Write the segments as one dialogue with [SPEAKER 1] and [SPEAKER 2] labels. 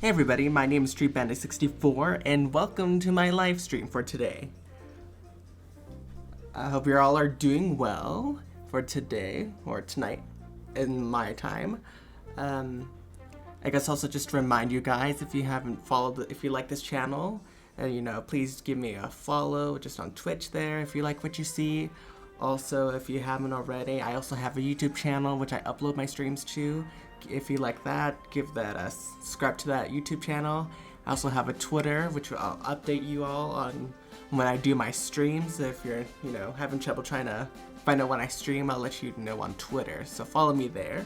[SPEAKER 1] Hey everybody, my name is StreetBandit64 and welcome to my live stream for today. I hope you all are doing well for today or tonight in my time. I guess also just to remind you guys, if you haven't followed, if you like this channel, please give me a follow just on Twitch there if you like what you see. Also, if you haven't already, I also have a YouTube channel which I upload my streams to. If you like that, give that a subscribe to that YouTube channel. I also have a Twitter which I'll update you all on when I do my streams. If you're, having trouble trying to find out when I stream, I'll let you know on Twitter. So follow me there.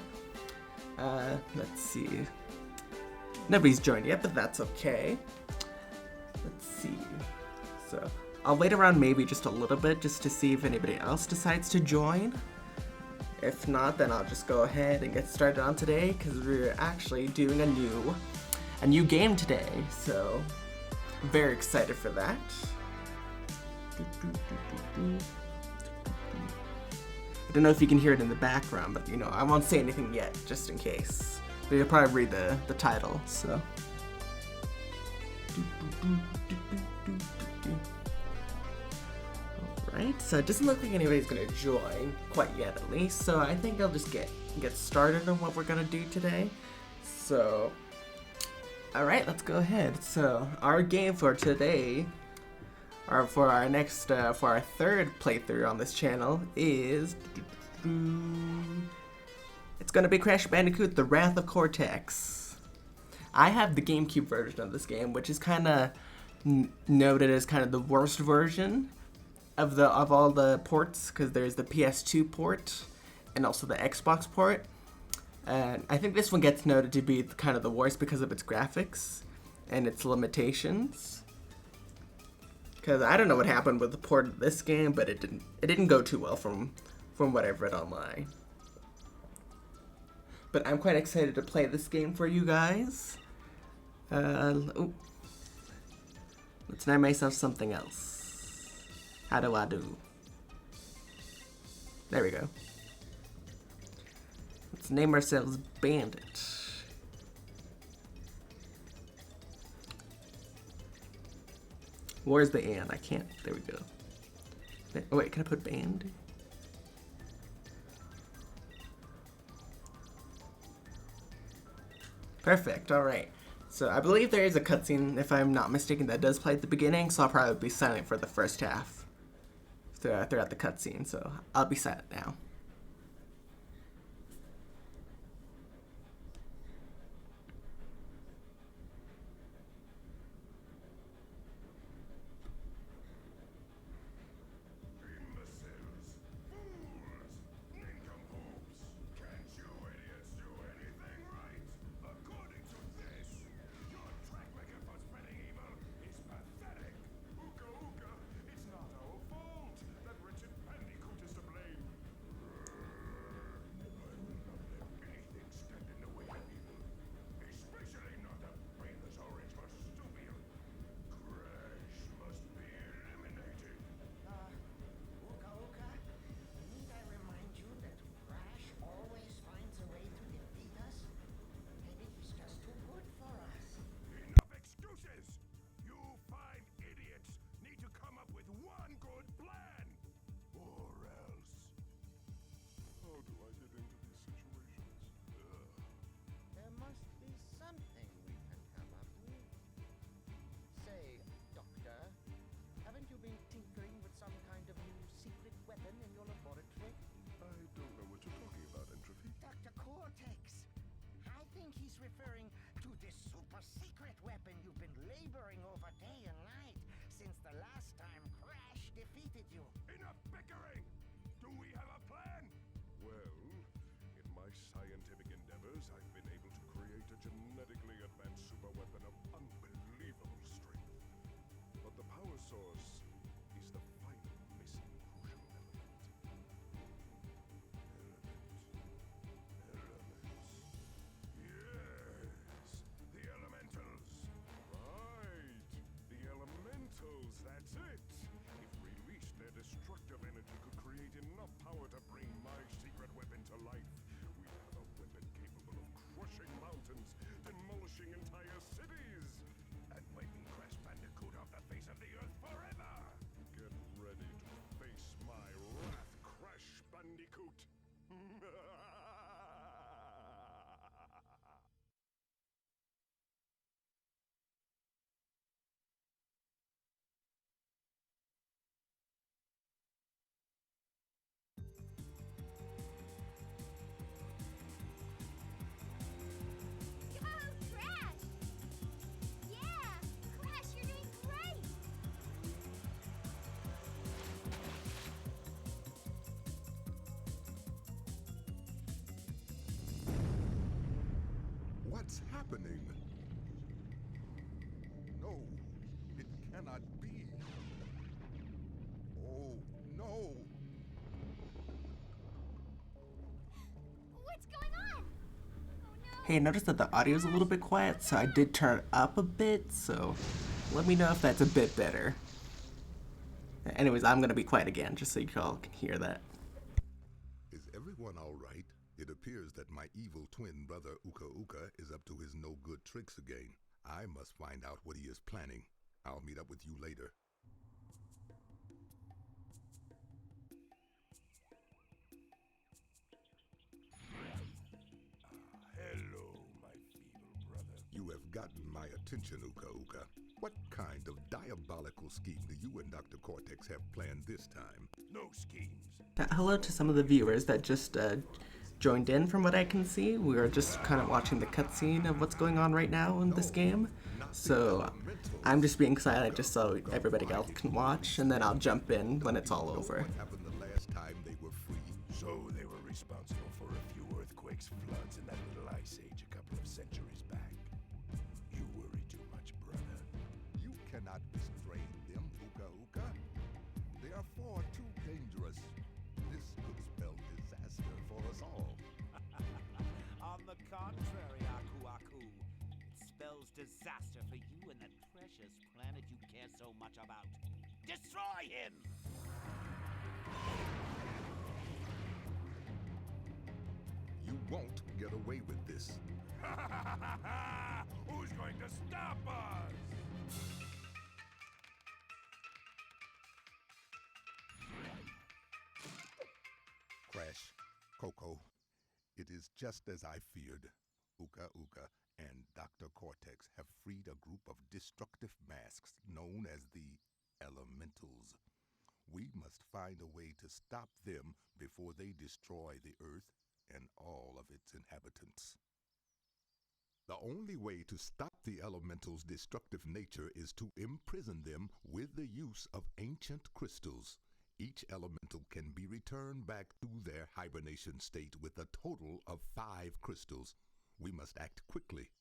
[SPEAKER 1] Let's see. Nobody's joined yet, but that's okay. Let's see. So I'll wait around maybe just a little bit just to see if anybody else decides to join. If not, then I'll just go ahead and get started on today because we're actually doing a new game today. So I'm very excited for that. I don't know if you can hear it in the background, but I won't say anything yet, just in case. But you'll probably read the title, so. Alright, so it doesn't look like anybody's gonna join quite yet at least, so I think I'll just get started on what we're gonna do today. So, alright, let's go ahead. So, our game for today, or for our next, for our third playthrough on this channel is, it's gonna be Crash Bandicoot: The Wrath of Cortex. I have the GameCube version of this game, which is kind of noted as kind of the worst version of all the ports, because there's the PS2 port and also the Xbox port. And I think this one gets noted to be kind of the worst because of its graphics and its limitations. Because I don't know what happened with the port of this game, but it didn't go too well from what I've read online. But I'm quite excited to play this game for you guys. Let's name myself something else. How do I do? There we go. Let's name ourselves Bandit. Where's the and? I can't. There we go. Oh wait, can I put band? Perfect, alright. So I believe there is a cutscene, if I'm not mistaken, that does play at the beginning, so I'll probably be silent for the first half throughout the cutscene, so I'll be silent now.
[SPEAKER 2] Cortex! I think he's referring to this super secret weapon you've been laboring over day and night since the last time Crash defeated you.
[SPEAKER 3] Enough bickering! Do we have a plan? Well, in my scientific endeavors, I've been able to create a genetically advanced super weapon of unbelievable strength. But the power source is the final missing crucial element. The elementals. Right. The elementals, that's it. If released, their destructive energy could create enough power to bring my secret weapon to life. We have a weapon capable of crushing mountains, demolishing entire cities. happening? No, it cannot be. Oh, no.
[SPEAKER 4] What's going on? Oh no.
[SPEAKER 1] Hey, I noticed that the audio is a little bit quiet, so I did turn it up a bit, so let me know if that's a bit better. Anyways, I'm gonna be quiet again, just so you all can hear that.
[SPEAKER 3] Is everyone all right? It appears that my evil twin brother Uka Uka is up to his no-good tricks again. I must find out what he is planning. I'll meet up with you later.
[SPEAKER 5] Hello, my feeble brother.
[SPEAKER 3] You have gotten my attention, Uka Uka. What kind of diabolical scheme do you and Dr. Cortex have planned this time?
[SPEAKER 5] No schemes.
[SPEAKER 1] Hello to some of the viewers that just joined in. From what I can see, we are just kind of watching the cutscene of what's going on right now in this game. So I'm just being silent just so everybody else can watch, and then I'll jump in when it's all over.
[SPEAKER 3] What happened the last time they were free?
[SPEAKER 5] So they were responsible for a few earthquakes, floods, and that little ice age a couple of centuries back. You worry too much, brother.
[SPEAKER 3] You cannot restrain them, Uka Uka. They are far too dangerous. This could spell disaster for us all.
[SPEAKER 6] On the contrary, Aku Aku, it spells disaster for you and that precious planet you care so much about. Destroy him!
[SPEAKER 3] You won't get away with this.
[SPEAKER 5] Who's going to stop us?
[SPEAKER 3] Crash, Coco, it is just as I feared. Uka Uka and Dr. Cortex have freed a group of destructive masks known as the Elementals. We must find a way to stop them before they destroy the Earth and all of its inhabitants. The only way to stop the Elementals' destructive nature is to imprison them with the use of ancient crystals. Each elemental can be returned back to their hibernation state with a total of 5 crystals. We must act quickly.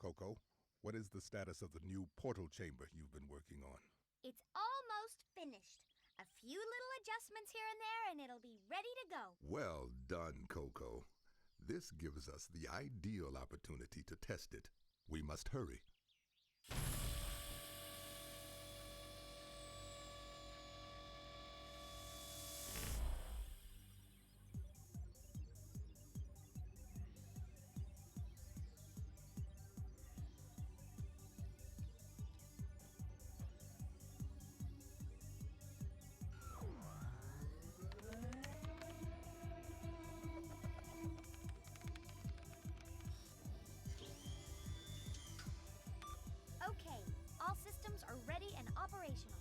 [SPEAKER 3] Coco, what is the status of the new portal chamber you've been working on?
[SPEAKER 4] It's almost finished. A few little adjustments here and there, and it'll be ready to go.
[SPEAKER 3] Well done, Coco. This gives us the ideal opportunity to test it. We must hurry.
[SPEAKER 4] Okay, all systems are ready and operational.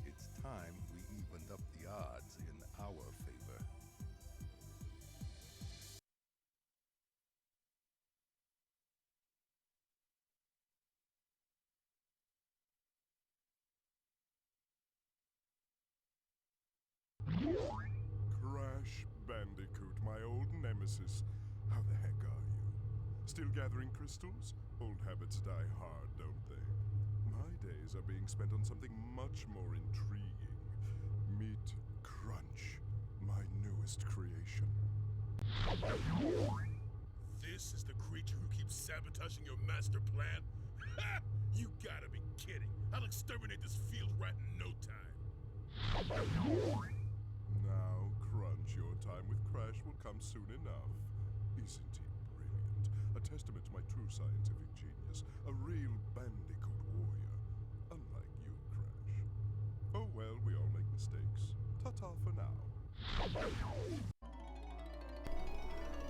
[SPEAKER 3] It's time we evened up the odds in our favor.
[SPEAKER 5] Crash Bandicoot, my old nemesis. How the heck are you? Still gathering crystals? Old habits die hard, don't they? My days are being spent on something much more intriguing. Meet Crunch, my newest creation.
[SPEAKER 7] This is the creature who keeps sabotaging your master plan? Ha! You gotta be kidding. I'll exterminate this field rat in no time.
[SPEAKER 5] Now, Crunch, your time with Crash will come soon enough. Isn't he brilliant? A testament to my true scientific genius. A real Bandicoot warrior. Unlike you, Crash. Oh well, we all make mistakes. Ta-ta for now.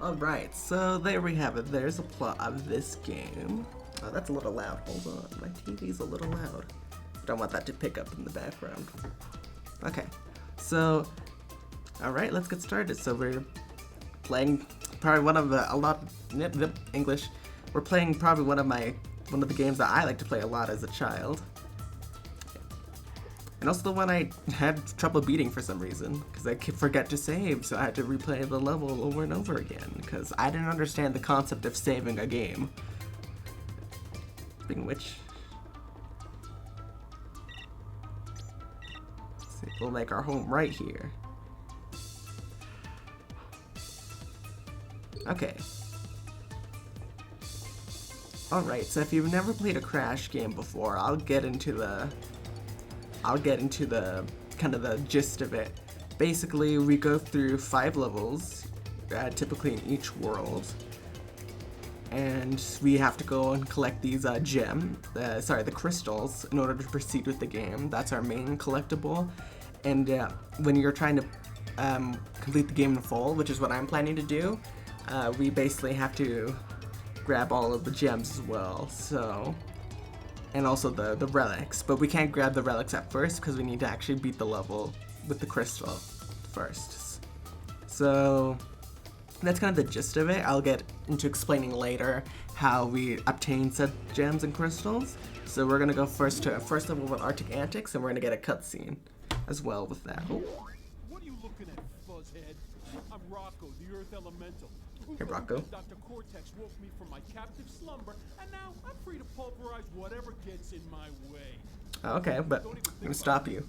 [SPEAKER 1] Alright, so there we have it. There's a plot of this game. Oh, that's a little loud. Hold on. My TV's a little loud. Don't want that to pick up in the background. Okay, so, alright, let's get started. So we're playing probably one of the, English. We're playing probably one of the games that I like to play a lot as a child. And also the one I had trouble beating for some reason, because I forget to save, so I had to replay the level over and over again, because I didn't understand the concept of saving a game. Speaking of which, let's see, we'll make our home right here. Okay. Alright, so if you've never played a Crash game before, I'll get into the kind of the gist of it. Basically, we go through 5 levels, typically in each world, and we have to go and collect these the crystals, in order to proceed with the game. That's our main collectible, and when you're trying to complete the game in full, which is what I'm planning to do, we basically have to grab all of the gems as well, so, and also the relics, but we can't grab the relics at first because we need to actually beat the level with the crystal first. So that's kind of the gist of it. I'll get into explaining later how we obtain said gems and crystals. So we're gonna go first to first level with Arctic Antics, and we're gonna get a cutscene as well with that. Oh.
[SPEAKER 8] What are you looking at, fuzzhead? I'm Rocco, the Earth Elemental.
[SPEAKER 1] Hey, Rocco.
[SPEAKER 8] Dr. Cortex woke me from my captive slumber, and now I'm free to pulverize whatever gets in my way.
[SPEAKER 1] Oh, okay, but I'm gonna stop you.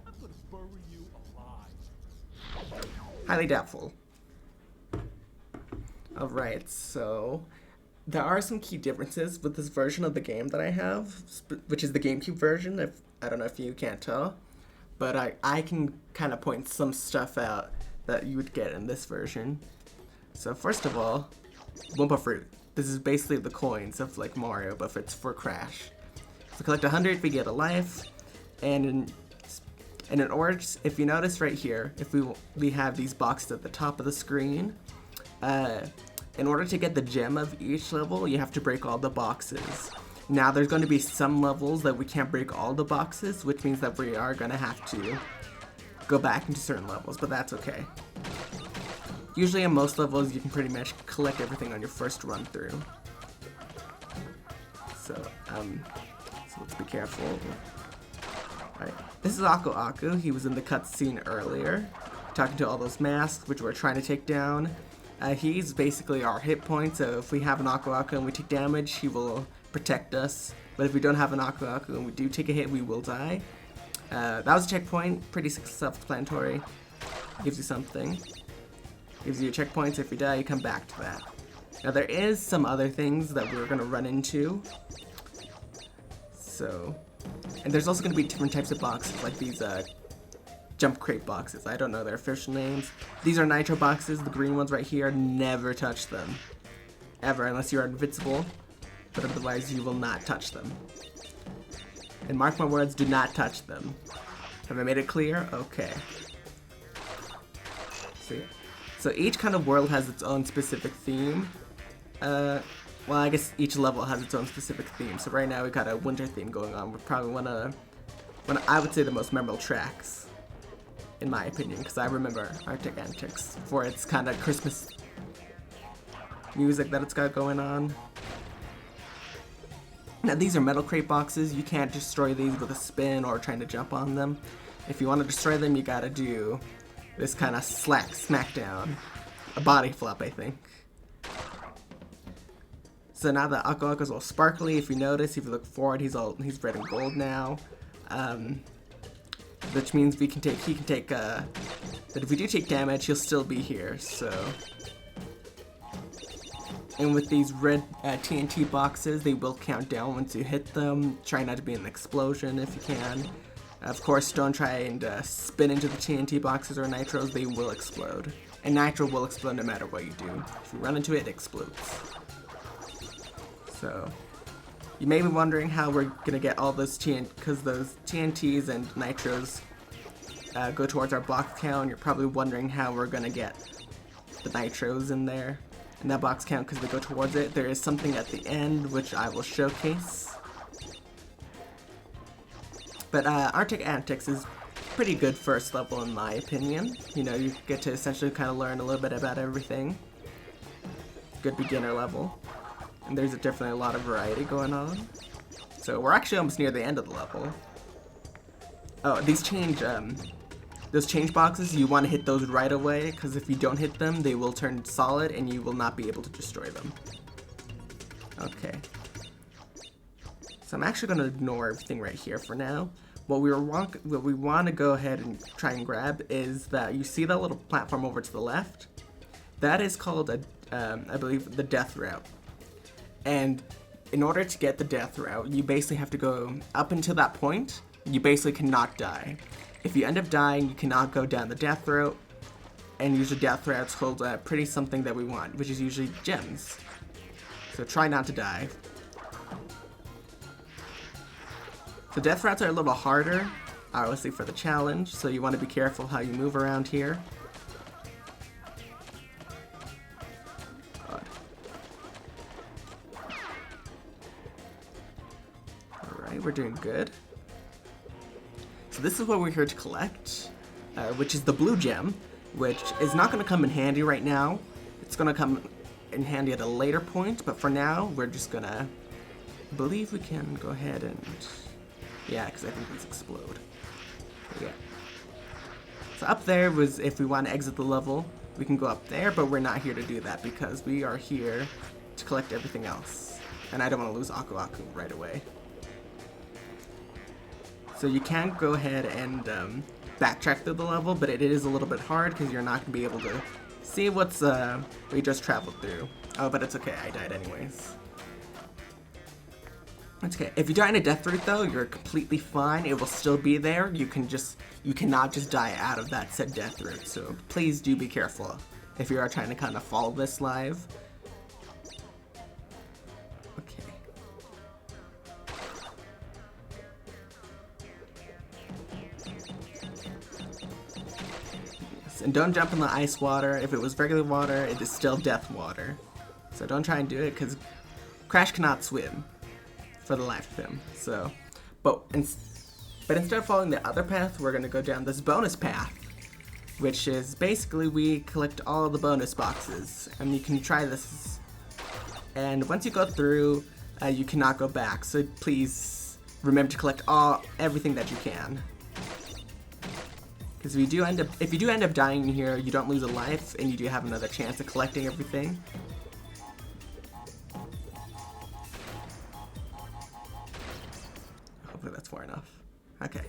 [SPEAKER 8] I'm gonna bury you alive.
[SPEAKER 1] Highly doubtful. Alright, so there are some key differences with this version of the game that I have, which is the GameCube version. I don't know if you can't tell, but I can kind of point some stuff out that you would get in this version. So first of all, Wumpa Fruit. This is basically the coins of like Mario, but it's for Crash. So collect 100, we get a life, and in order, if you notice right here, if we have these boxes at the top of the screen, in order to get the gem of each level, you have to break all the boxes. Now there's going to be some levels that we can't break all the boxes, which means that we are going to have to go back into certain levels, but that's okay. Usually in most levels you can pretty much collect everything on your first run through. So let's be careful. Alright, this is Aku Aku. He was in the cutscene earlier, talking to all those masks, which we're trying to take down. He's basically our hit point, so if we have an Aku Aku and we take damage, he will protect us. But if we don't have an Aku Aku and we do take a hit, we will die. That was a checkpoint, pretty self-explanatory. Gives you something. Gives you a checkpoint, so if you die, you come back to that. Now there is some other things that we're going to run into. So, and there's also going to be different types of boxes, like these jump crate boxes. I don't know their official names. These are nitro boxes, the green ones right here. Never touch them. Ever, unless you are invincible. But otherwise, you will not touch them. And mark my words, do not touch them. Have I made it clear? Okay. See? So each kind of world has its own specific theme. Well, I guess each level has its own specific theme. So right now we've got a winter theme going on. We're probably one of I would say the most memorable tracks, in my opinion, because I remember Arctic Antics for its kind of Christmas music that it's got going on. Now these are metal crate boxes. You can't destroy these with a spin or trying to jump on them. If you want to destroy them, you gotta do this kind of smackdown. A body flop, I think. So now the Aku Aku's all sparkly. If you notice, if you look forward, he's red and gold now. Which means he can take that if we do take damage, he'll still be here, so. And with these red TNT boxes, they will count down once you hit them. Try not to be an explosion if you can. Of course, don't try and spin into the TNT boxes or nitros, they will explode. And nitro will explode no matter what you do. If you run into it, it explodes. So, you may be wondering how we're gonna get all those because those TNTs and nitros go towards our box count. You're probably wondering how we're gonna get the nitros in there. And that box count because they go towards it. There is something at the end which I will showcase. But Arctic Antics is pretty good first level in my opinion. You know, you get to essentially kind of learn a little bit about everything. Good beginner level. And there's definitely a lot of variety going on. So we're actually almost near the end of the level. Oh, these those change boxes, you want to hit those right away, because if you don't hit them, they will turn solid and you will not be able to destroy them. Okay. So I'm actually going to ignore everything right here for now. What we want to go ahead and try and grab is that you see that little platform over to the left? That is called, I believe, the death route. And in order to get the death route, you basically have to go up until that point. You basically cannot die. If you end up dying, you cannot go down the death route. And usually death routes hold pretty something that we want, which is usually gems. So try not to die. So death routes are a little harder, obviously for the challenge, so you want to be careful how you move around here. God. Alright, we're doing good. So this is what we're here to collect, which is the blue gem, which is not going to come in handy right now. It's going to come in handy at a later point, but for now, we're just going to believe we can go ahead and... Yeah, because I think these explode. Yeah. So up there was if we want to exit the level, we can go up there, but we're not here to do that because we are here to collect everything else. And I don't want to lose Aku Aku right away. So you can go ahead and backtrack through the level, but it is a little bit hard because you're not going to be able to see what's we just traveled through. Oh, but it's okay, I died anyways. It's okay. If you die in a death route though, you're completely fine. It will still be there. You cannot just die out of that said death route. So please do be careful if you are trying to kind of follow this live. Okay. Yes, and don't jump in the ice water. If it was regular water, it is still death water. So don't try and do it because Crash cannot swim. For the life of him. So, but instead of following the other path, we're gonna go down this bonus path, which is basically we collect all of the bonus boxes, and you can try this. And once you go through, you cannot go back. So please remember to collect everything that you can. Because if you do end up dying in here, you don't lose a life, and you do have another chance of collecting everything. Hopefully that's far enough. Okay.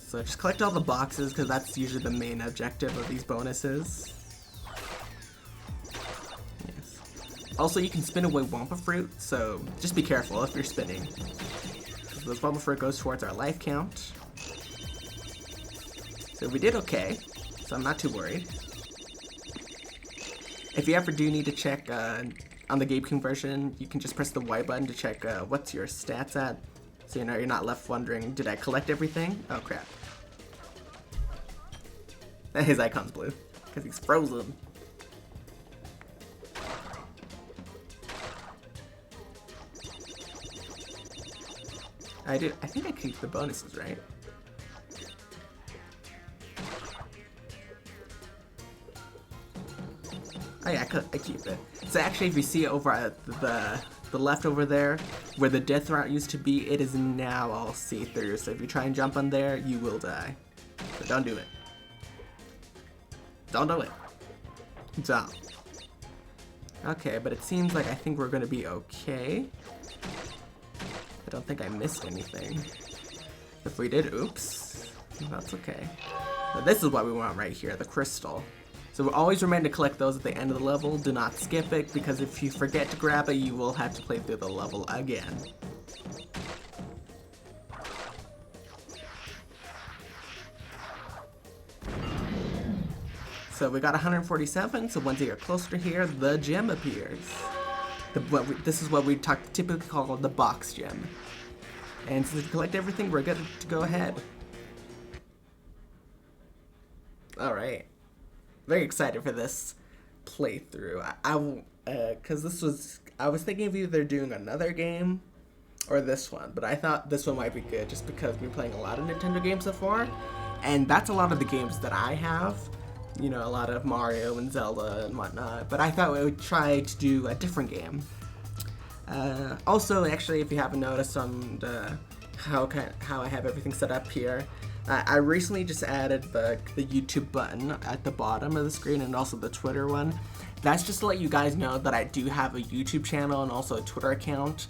[SPEAKER 1] So just collect all the boxes, because that's usually the main objective of these bonuses. Yes. Also, you can spin away Wumpa Fruit, so just be careful if you're spinning. This Wumpa Fruit goes towards our life count. So we did okay, so I'm not too worried. If you ever do need to check on the Game King version, you can just press the Y button to check what's your stats at. So you're not left wondering, did I collect everything? Oh crap. His icon's blue, because he's frozen. I think I keep the bonuses, right? Oh yeah, I keep it. So actually, if you see over at the left over there, where the death route used to be, it is now all see-through. So if you try and jump on there, you will die. So don't do it. Don't do it. Don't. Okay, but it seems like I think we're gonna be okay. I don't think I missed anything. If we did, oops. That's okay. But this is what we want right here, the crystal. So always remember to collect those at the end of the level. Do not skip it, because if you forget to grab it, you will have to play through the level again. So we got 147, so once you get closer to here, the gem appears. This is what we typically call the box gem. And since we collect everything, we're good to go ahead. Alright. Very excited for this playthrough. Cause I was thinking of either doing another game or this one, but I thought this one might be good just because we're playing a lot of Nintendo games so far, and that's a lot of the games that I have. You know, a lot of Mario and Zelda and whatnot, but I thought we would try to do a different game. Also, actually, if you haven't noticed on how I have everything set up here, I recently just added the YouTube button at the bottom of the screen and also the Twitter one. that's just to let you guys know that I do have a YouTube channel and also a Twitter account,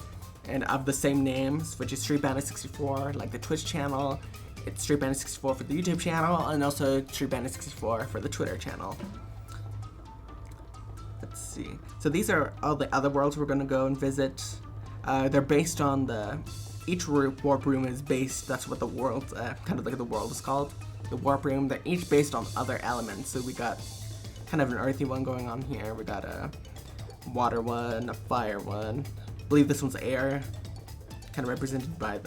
[SPEAKER 1] and of the same names, which is StreetBandit64, like the Twitch channel. It's StreetBandit64 for the YouTube channel, and also StreetBandit64 for the Twitter channel. Let's see. So these are all the other worlds we're gonna go and visit. They're based on each warp room is based, that's what the world, kind of like the world is called. The warp room, they're each based on other elements. So we got kind of an earthy one going on here. We got a water one, a fire one. I believe this one's air, kind of represented by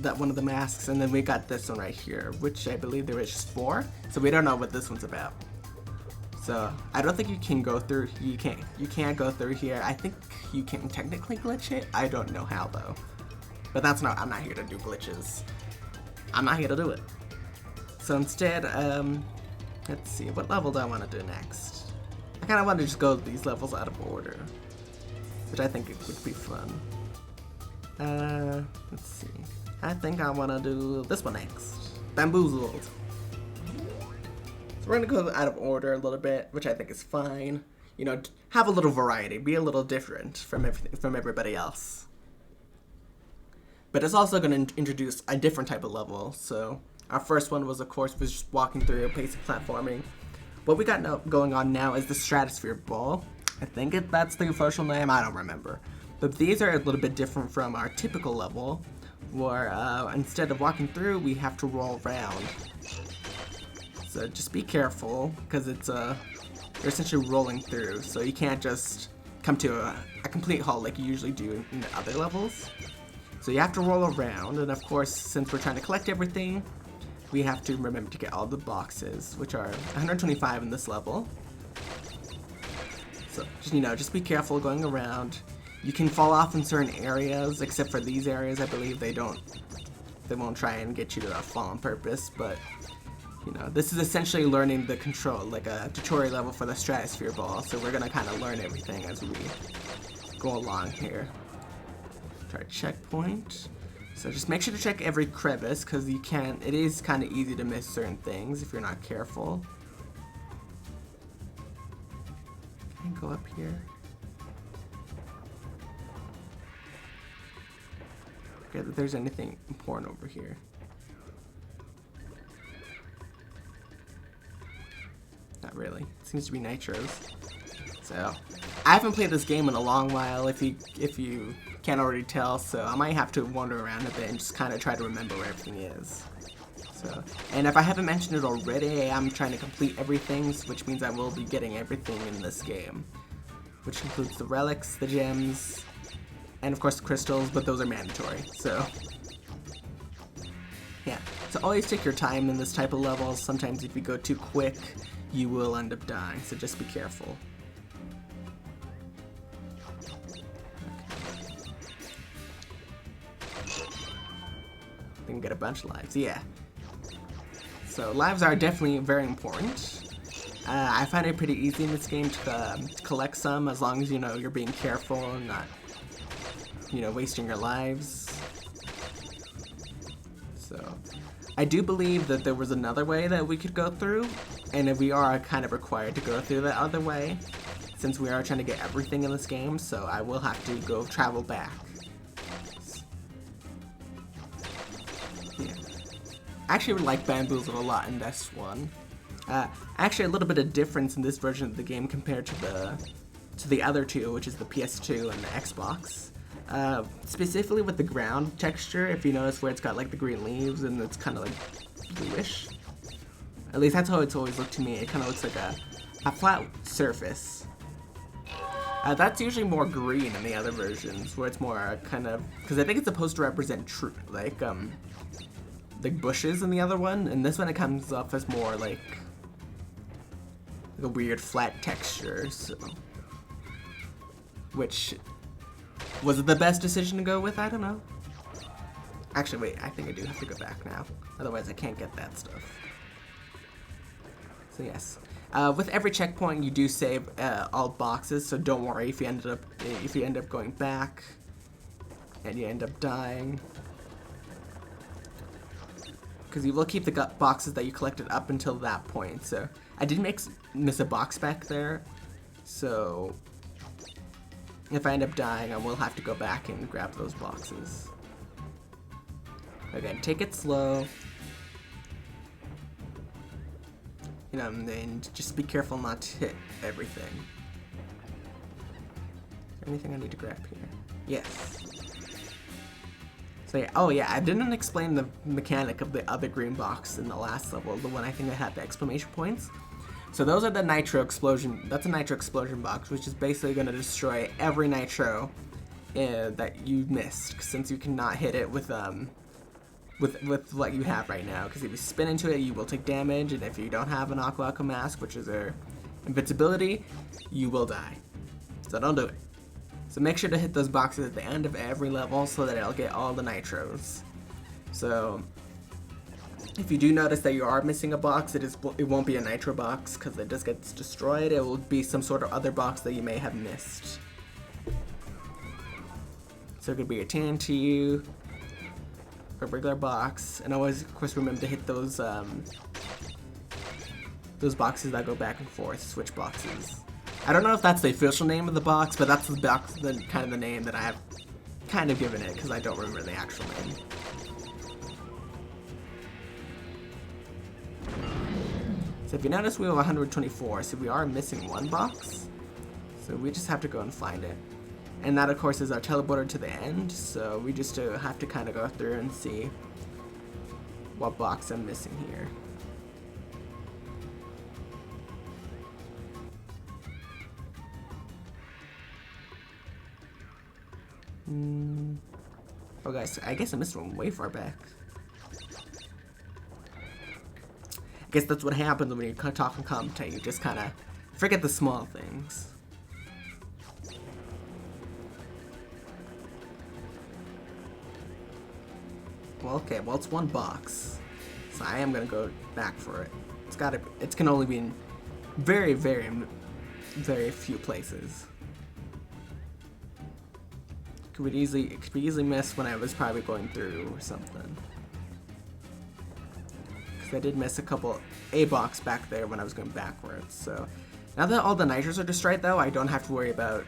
[SPEAKER 1] that one of the masks. And then we got this one right here, which I believe there is just 4. So we don't know what this one's about. So I don't think you can go through, you can't go through here. I think you can technically glitch it. I don't know how though. But I'm not here to do glitches. I'm not here to do it. So instead, let's see, what level do I want to do next? I kind of want to just go these levels out of order, which I think it would be fun. Let's see. I think I want to do this one next. Bamboozled. So we're going to go out of order a little bit, which I think is fine. You know, have a little variety, be a little different from everybody else. But it's also going to introduce a different type of level. So our first one was, of course, just walking through a basic platforming. What we got going on now is the Stratosphere Ball. I think that's the official name, I don't remember. But these are a little bit different from our typical level, where instead of walking through, we have to roll around. So just be careful, because you're essentially rolling through, so you can't just come to a complete halt like you usually do in the other levels. So you have to roll around, and of course, since we're trying to collect everything, we have to remember to get all the boxes, which are 125 in this level. So, just be careful going around. You can fall off in certain areas, except for these areas, I believe they won't try and get you to fall on purpose, but, this is essentially learning the control, like a tutorial level for the Stratosphere Ball, so we're gonna kind of learn everything as we go along here. Try checkpoint. So just make sure to check every crevice, because it is kind of easy to miss certain things if you're not careful. Can I go up here? Forget that there's anything important over here. Not really. It seems to be nitros. So I haven't played this game in a long while, if you can't already tell, so I might have to wander around a bit and just kind of try to remember where everything is. So, and if I haven't mentioned it already, I'm trying to complete everything, which means I will be getting everything in this game, which includes the relics, the gems, and of course the crystals, but those are mandatory, so yeah. So always take your time in this type of levels. Sometimes if you go too quick, you will end up dying, so just be careful. Can get a bunch of lives, yeah. So lives are definitely very important. I find it pretty easy in this game to collect some, as long as you're being careful and not wasting your lives. So I do believe that there was another way that we could go through, and we are kind of required to go through that other way, since we are trying to get everything in this game. So I will have to go travel back. I actually like Bamboozled a lot in this one. Actually, a little bit of difference in this version of the game compared to the other two, which is the PS2 and the Xbox. Specifically with the ground texture, if you notice where it's got like the green leaves and it's kind of like bluish. At least that's how it's always looked to me. It kind of looks like a flat surface. That's usually more green in the other versions, where it's more kind of, because I think it's supposed to represent like bushes in the other one, and this one it comes off as more like a weird flat texture. So, which was it the best decision to go with? I don't know. Actually, wait, I think I do have to go back now, otherwise I can't get that stuff. So yes, with every checkpoint you do save all boxes, so don't worry if you end up going back and you end up dying. because you will keep the boxes that you collected up until that point. So I did miss a box back there, so if I end up dying, I will have to go back and grab those boxes. Again, take it slow. You know, and just be careful not to hit everything. Is there anything I need to grab here? Yes. So yeah, oh yeah, I didn't explain the mechanic of the other green box in the last level, the one I think that had the exclamation points. So those are the nitro explosion, that's a nitro explosion box, which is basically going to destroy every nitro that you missed, since you cannot hit it with what you have right now, because if you spin into it, you will take damage, and if you don't have an Aqua Aqua Mask, which is their invincibility, you will die. So don't do it. So make sure to hit those boxes at the end of every level so that it'll get all the nitros. So if you do notice that you are missing a box, it won't be a nitro box because it just gets destroyed. It will be some sort of other box that you may have missed. So it could be a TNT, a regular box, and always, of course, remember to hit those boxes that go back and forth, switch boxes. I don't know if that's the official name of the box, but that's the box, kind of the name that I have kind of given it, because I don't remember the actual name. So if you notice, we have 124, so we are missing one box. So we just have to go and find it. And that, of course, is our teleporter to the end, so we just have to kind of go through and see what box I'm missing here. Oh guys, I guess I missed one way far back. I guess that's what happens when you talk and commentate, you just kind of forget the small things. Well, okay, well it's one box, so I am gonna go back for it. It can only be in very, very, very few places. It could be easily missed when I was probably going through or something. Because I did miss a box back there when I was going backwards. So now that all the nitros are destroyed, though, I don't have to worry about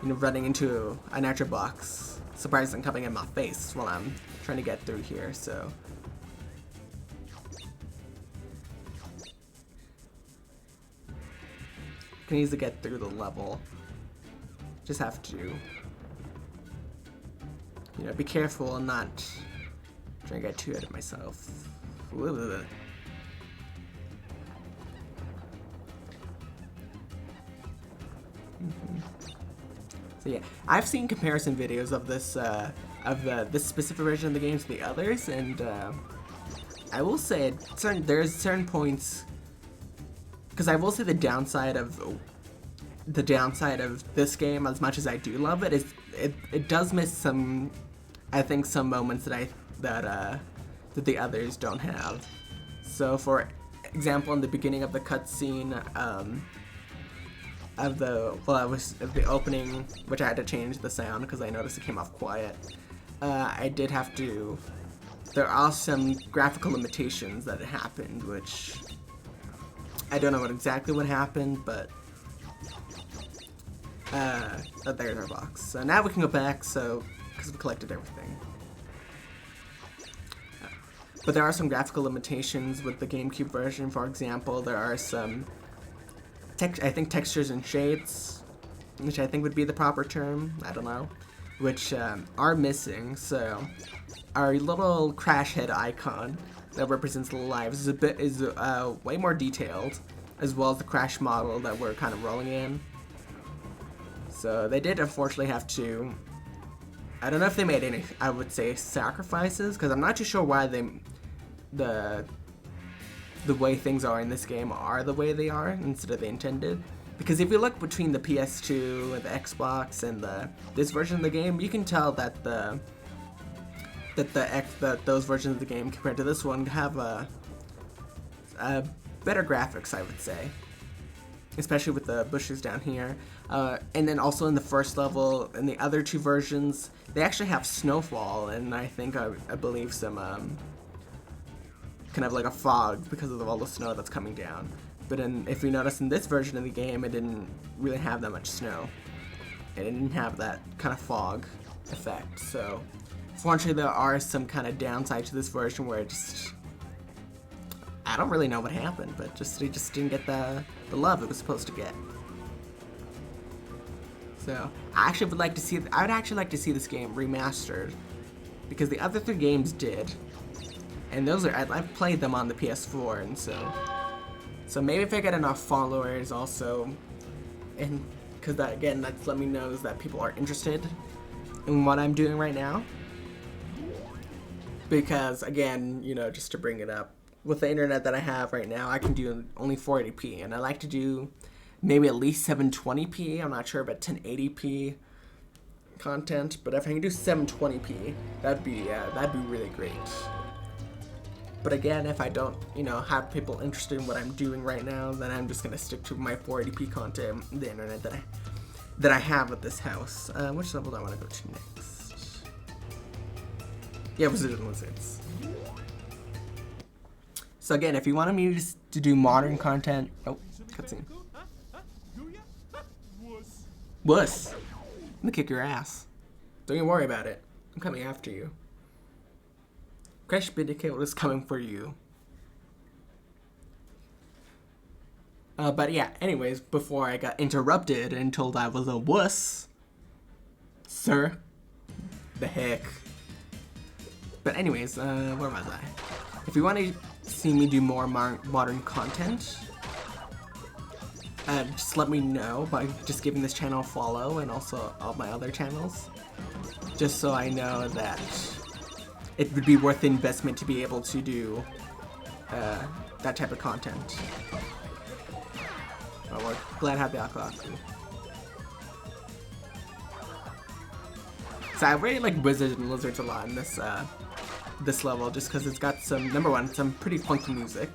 [SPEAKER 1] running into a nitro box, surprisingly coming in my face while I'm trying to get through here. So you can easily get through the level. Just have to, be careful and not try to get too ahead of myself. Mm-hmm. So yeah, I've seen comparison videos of this, this specific version of the game to the others, and I will say there's certain points, because I will say the downside of this game, as much as I do love it, is it does miss some, I think, some moments that the others don't have. So for example, in the beginning of the cutscene of the opening, which I had to change the sound because I noticed it came off quiet, I did have to. There are some graphical limitations that happened, which I don't know exactly what happened, but there's our box. So now we can go back, because we collected everything. But there are some graphical limitations with the GameCube version. For example, there are some, I think, textures and shades, which I think would be the proper term, I don't know, which are missing. So our little crash head icon that represents the lives is way more detailed, as well as the crash model that we're kind of rolling in. So they did unfortunately have to, I don't know if they made any, I would say, sacrifices, because I'm not too sure why the way things are in this game are the way they are instead of they intended. Because if you look between the PS2 and the Xbox and this version of the game, you can tell that those versions of the game compared to this one have a better graphics, I would say. Especially with the bushes down here. And then also in the first level, in the other two versions, they actually have snowfall, and I think, I believe, some kind of like a fog because of all the snow that's coming down. But if you notice in this version of the game, it didn't really have that much snow. It didn't have that kind of fog effect. So, fortunately, there are some kind of downsides to this version where it just, I don't really know what happened, but it just didn't get the love it was supposed to get. So, I would actually like to see this game remastered, because the other 3 games did, and I've played them on the PS4, and so maybe if I get enough followers also, and because that's let me know that people are interested in what I'm doing right now. Because again, just to bring it up, with the internet that I have right now, I can do only 480p, and I like to do maybe at least 720p. I'm not sure about 1080p content, but if I can do 720p, that'd be really great. But again, if I don't, have people interested in what I'm doing right now, then I'm just gonna stick to my 480p content, the internet that I have at this house. Which level do I want to go to next? Yeah, Wizards and Lizards. So again, if you wanted me to do modern content, cutscene. Wuss. I'm gonna kick your ass. Don't even worry about it. I'm coming after you. Crash Bandicoot is coming for you. But yeah, anyways, before I got interrupted and told I was a wuss, sir, the heck. But anyways, where was I? If you want to see me do more modern content, just let me know by just giving this channel a follow, and also all my other channels, just so I know that it would be worth the investment to be able to do that type of content. Well, we're glad to have the Aku. So I really like Wizards and Lizards a lot in this level, just because it's got some pretty funky music,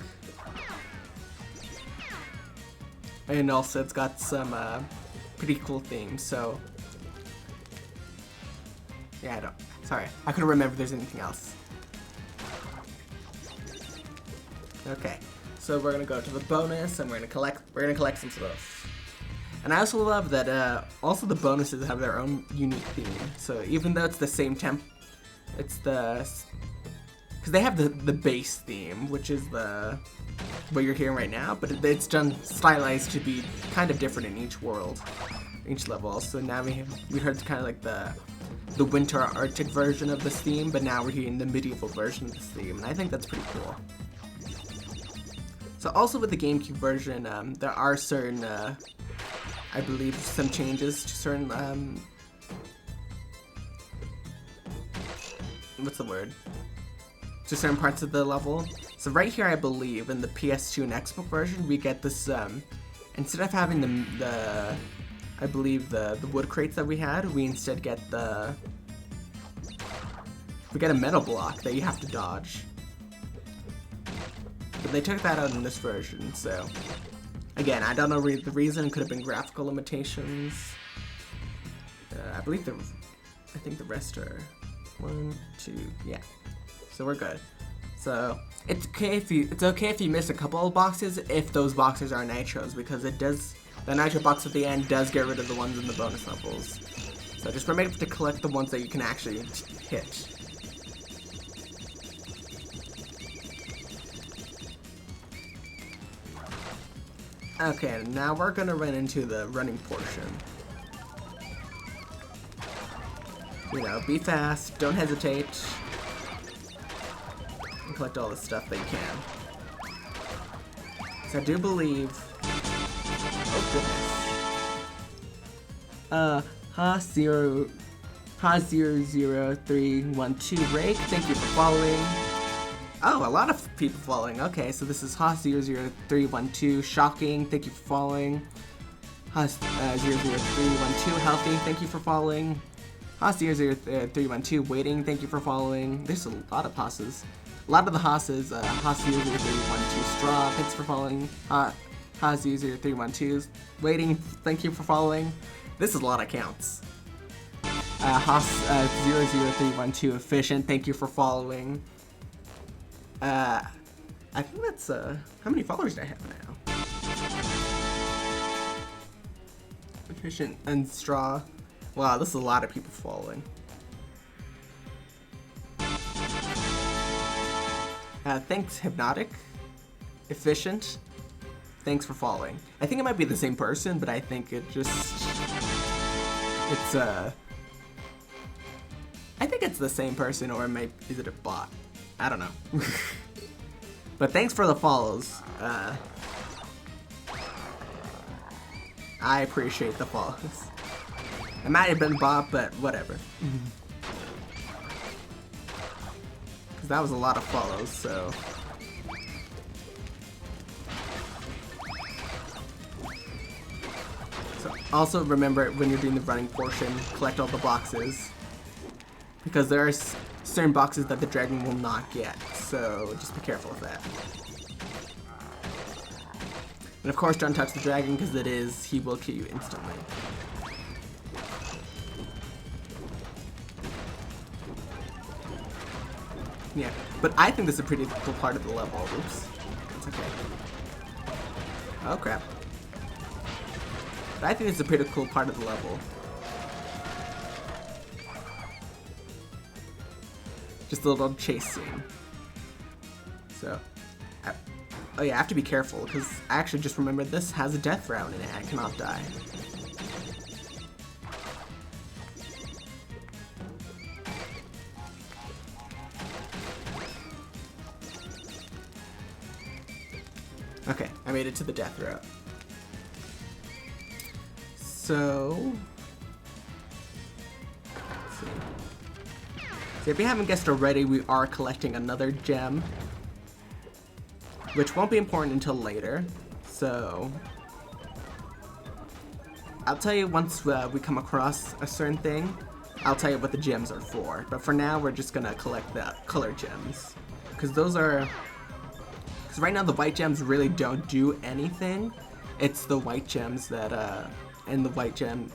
[SPEAKER 1] and also it's got some pretty cool themes. So yeah, sorry, I couldn't remember if there's anything else. Okay, so we're gonna go to the bonus, and we're gonna collect some stuff. And I also love that also the bonuses have their own unique theme. So even though it's the same it's because they have the base theme, which is what you're hearing right now, but it's done stylized to be kind of different in each world, each level. So now we heard kind of like the winter Arctic version of this theme, but now we're hearing the medieval version of this theme, and I think that's pretty cool. So also with the GameCube version, there are certain, I believe, some changes to certain, what's the word? To certain parts of the level. So right here, I believe, in the PS2 and Xbox version, we get this, instead of having I believe the wood crates that we had, we instead get we get a metal block that you have to dodge. But they took that out in this version, so again, I don't know the reason. It could have been graphical limitations. I think the rest are 1, 2, yeah. So we're good. So it's okay if you miss a couple of boxes if those boxes are nitros, because the nitro box at the end does get rid of the ones in the bonus levels. So just remember to collect the ones that you can actually hit. Okay, now we're gonna run into the running portion. Be fast, don't hesitate, and collect all the stuff that you can. So I do believe... Oh goodness. Ha00312 Rake, thank you for following. Oh, a lot of people following. Okay, so this is Ha00312 Shocking, thank you for following. Ha00312 Healthy, thank you for following. Ha00312 Waiting, thank you for following. There's a lot of Hosses. A lot of the Hosses, Ha00312 Straw, thanks for following. Ha00312 Waiting, thank you for following. This is a lot of counts. Haas00312 Efficient, thank you for following. I think that's, how many followers do I have now? Efficient and straw. Wow, this is a lot of people following. Thanks, Hypnotic. Efficient. Thanks for following. I think it might be the same person, but I think it just... I think it's the same person, or is it a bot? I don't know. But thanks for the follows. I appreciate the follows. It might have been a bot, but whatever. Because that was a lot of follows, so... Also remember, when you're doing the running portion, collect all the boxes. Because there are certain boxes that the dragon will not get, so just be careful of that. And of course, don't touch the dragon, because he will kill you instantly. Yeah, but I think this is a pretty cool part of the level. Oops. It's okay. Oh crap. But I think it's a pretty cool part of the level. Just a little chase scene. So, oh yeah, I have to be careful, because I actually just remembered this has a death round in it. I cannot die. Okay, I made it to the death route. So, let's see. So if you haven't guessed already, we are collecting another gem, which won't be important until later. So, I'll tell you once we come across a certain thing, I'll tell you what the gems are for. But for now, we're just gonna collect the color gems, because those are... Because right now the white gems really don't do anything. It's the white gems that, and the white gem...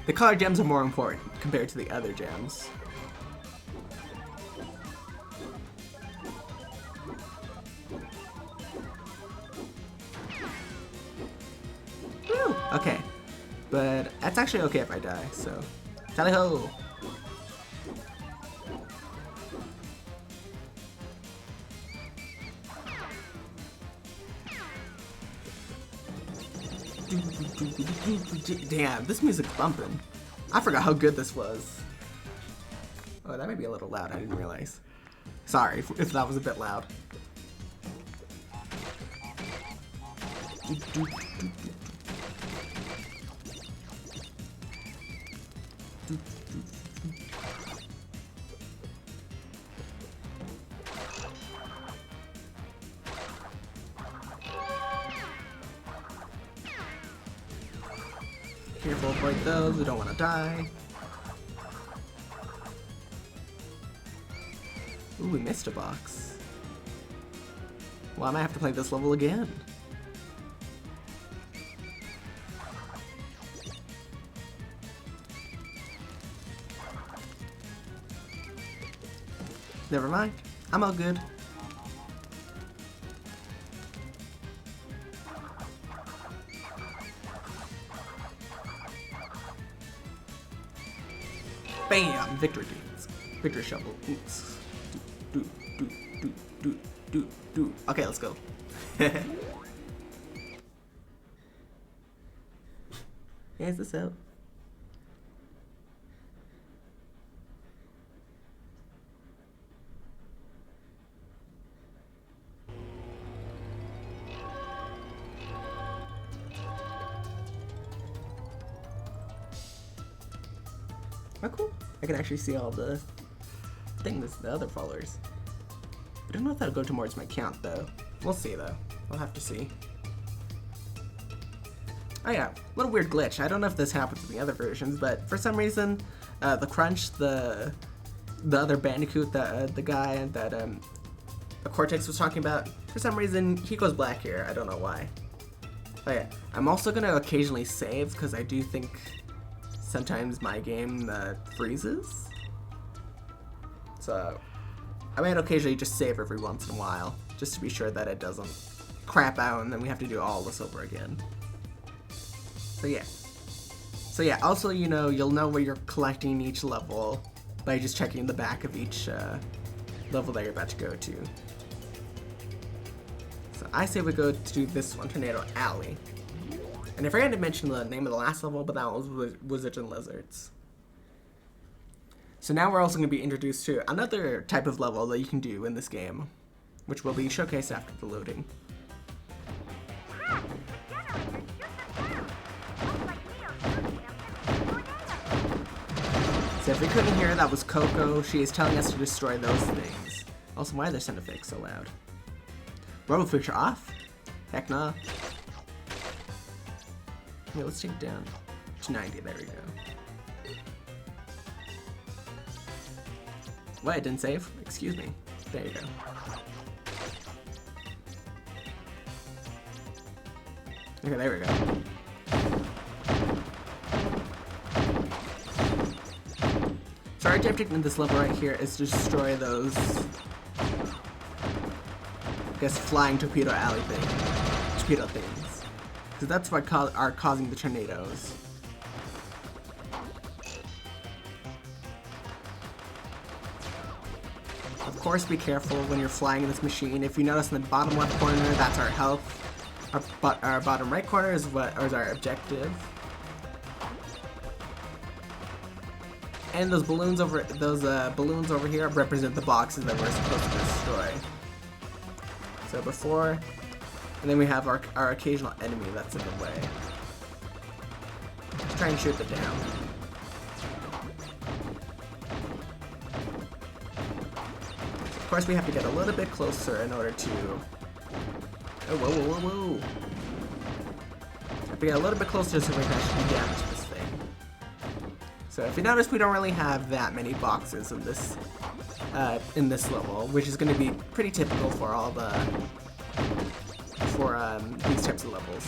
[SPEAKER 1] The color gems are more important compared to the other gems. Woo! Okay. But that's actually okay if I die, so... Tally ho! Damn, this music's bumping. I forgot how good this was. Oh, that might be a little loud, I didn't realize. Sorry if that was a bit loud. Careful, avoid those, we don't want to die. Ooh, we missed a box. Well, I might have to play this level again. Never mind, I'm all good. Bam! Victory beans. Victory shovel. Oops. Do. Okay, let's go. Is this out? Oh, cool. I can actually see all the things, the other followers. I don't know if that'll go towards my count, though. We'll see, though. We'll have to see. Oh, yeah. Little weird glitch. I don't know if this happens in the other versions, but for some reason, the Crunch, the other Bandicoot, the guy that Cortex was talking about, for some reason, he goes black here. I don't know why. Oh, yeah. I'm also going to occasionally save, because I do think... Sometimes my game freezes. So I might occasionally just save every once in a while, just to be sure that it doesn't crap out and then we have to do all this over again. So yeah. So yeah, also, you know, you'll know where you're collecting each level by just checking the back of each level that you're about to go to. So I say we go to this one, Tornado Alley. And I forgot to mention the name of the last level, but that one was Wizards and Lizards. So now we're also going to be introduced to another type of level that you can do in this game, which will be showcased after the loading. So if we couldn't hear, that was Coco. She is telling us to destroy those things. Also, why are their sound effects so loud? Robo feature off? Heck nah. Okay, let's take it down to 90. There we go. What? It didn't save? Excuse me. There you go. Okay, there we go. So our objective in this level right here is to destroy those, I guess, flying torpedo alley torpedo things. Because that's what are causing the tornadoes. Of course, be careful when you're flying in this machine. If you notice in the bottom left corner, that's our health. Our bottom right corner is our objective. And those balloons over here represent the boxes that we're supposed to destroy. So before, and then we have our occasional enemy that's in the way. Let's try and shoot it down. Of course, we have to get a little bit closer in order to. Oh, whoa, whoa, whoa, whoa! Have to get a little bit closer so we can actually damage this thing. So if you notice, we don't really have that many boxes in this level, which is going to be pretty typical for all these types of levels.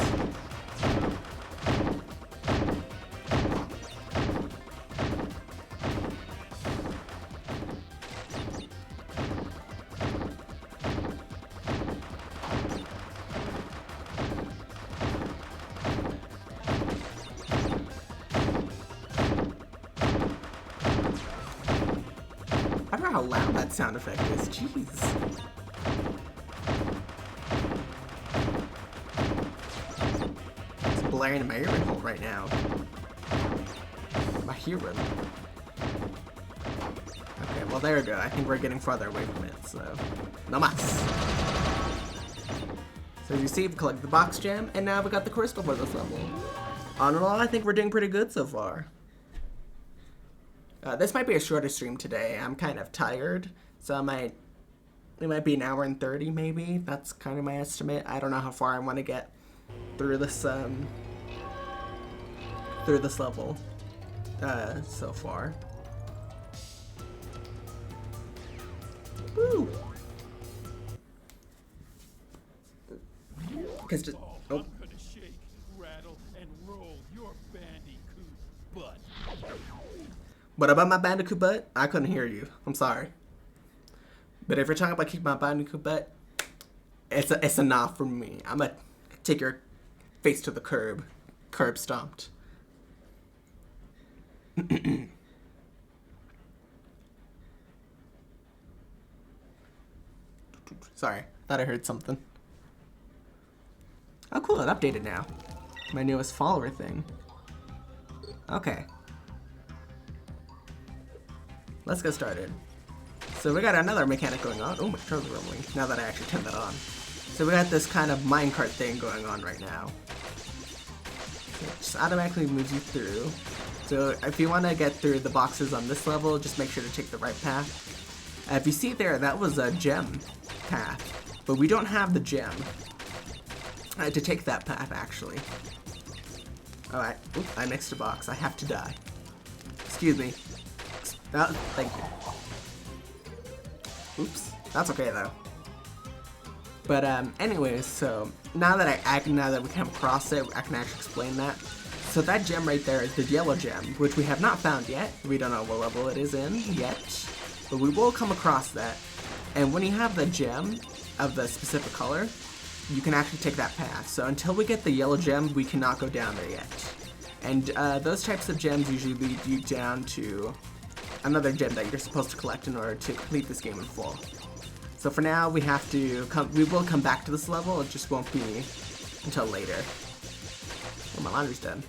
[SPEAKER 1] I don't know how loud that sound effect is. Jeez. It's blaring in my ear hole right now. My hearing. Okay, well there we go. I think we're getting farther away from it, so no mas. So as you see, we collected the box gem, and now we got the crystal for this level. On and all, I think we're doing pretty good so far. This might be a shorter stream today. I'm kind of tired, so it might be an hour and 30 maybe. That's kind of my estimate. I don't know how far I want to get through this level so far. Woo! Because just
[SPEAKER 8] I'm gonna shake, rattle, and roll your Bandicoot butt.
[SPEAKER 1] What about my Bandicoot butt? I couldn't hear you. I'm sorry. But if you're talking about kicking my Bandicoot butt, it's a nah from me. I'm gonna take your face to the curb. Curb stomped. Sorry, thought I heard something. Oh cool, it updated now. My newest follower thing. Okay. Let's get started. So we got another mechanic going on. Oh, my controls are rumbling now that I actually turned that on. So we got this kind of minecart thing going on right now. So it just automatically moves you through. So if you want to get through the boxes on this level, just make sure to take the right path. If you see there, that was a gem path. But we don't have the gem to take that path, actually. Alright, I mixed a box. I have to die. Excuse me. Thank you. Oops. That's okay though. But anyways, so now that now that we come across it, I can actually explain that. So that gem right there is the yellow gem, which we have not found yet. We don't know what level it is in yet, but we will come across that. And when you have the gem of the specific color, you can actually take that path. So until we get the yellow gem, we cannot go down there yet. And those types of gems usually lead you down to another gem that you're supposed to collect in order to complete this game in full. So for now, we will come back to this level, it just won't be until later. Oh, my laundry's done.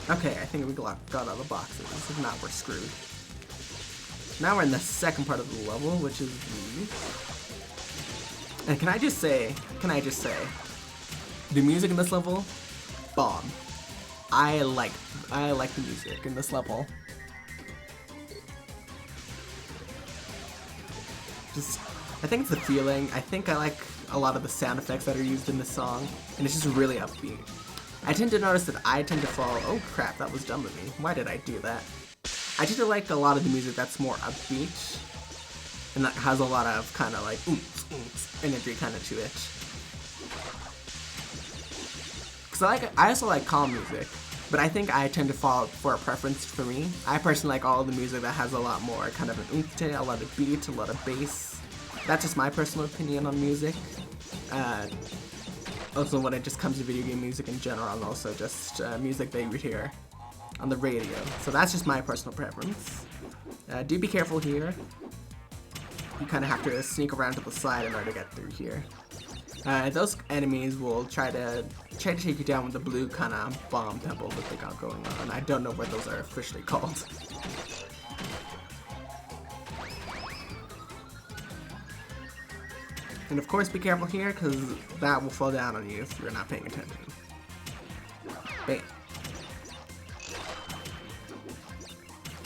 [SPEAKER 1] Okay, I think we got all the boxes. If not, we're screwed. Now we're in the second part of the level, which is the... And can I just say, the music in this level, bomb. I like the music in this level. Just, I think it's the feeling. I think I like a lot of the sound effects that are used in this song, and it's just really upbeat. I tend to notice that I tend to fall... Oh crap, that was dumb of me. Why did I do that? I tend to like a lot of the music that's more upbeat, and that has a lot of kind of like oomph energy kind of to it. Because I also like calm music, but I think I tend to fall for a preference for me. I personally like all of the music that has a lot more kind of an oomph to it, a lot of beat, a lot of bass. That's just my personal opinion on music. Also, when it just comes to video game music in general, and also just music that you would hear on the radio. So that's just my personal preference. Do be careful here. You kind of have to sneak around to the side in order to get through here. Those enemies will try to take you down with the blue kind of bomb pebble that they got going on. I don't know what those are officially called. And of course, be careful here, because that will fall down on you if you're not paying attention. Bam.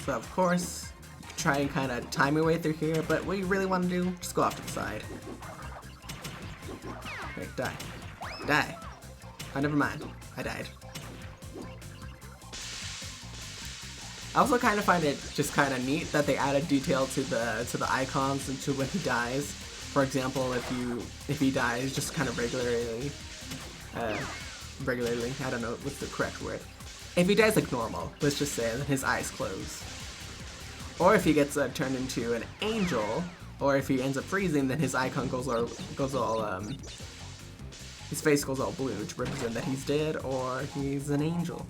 [SPEAKER 1] So of course, try and kind of time your way through here, but what you really want to do, just go off to the side. Okay, die. Die. Oh, never mind. I died. I also kind of find it just kind of neat that they added detail to the icons and to when he dies. For example, if he dies just kind of regularly, I don't know what's the correct word. If he dies like normal, let's just say, then his eyes close. Or if he gets turned into an angel, or if he ends up freezing, then his icon goes all his face goes all blue to represent that he's dead or he's an angel.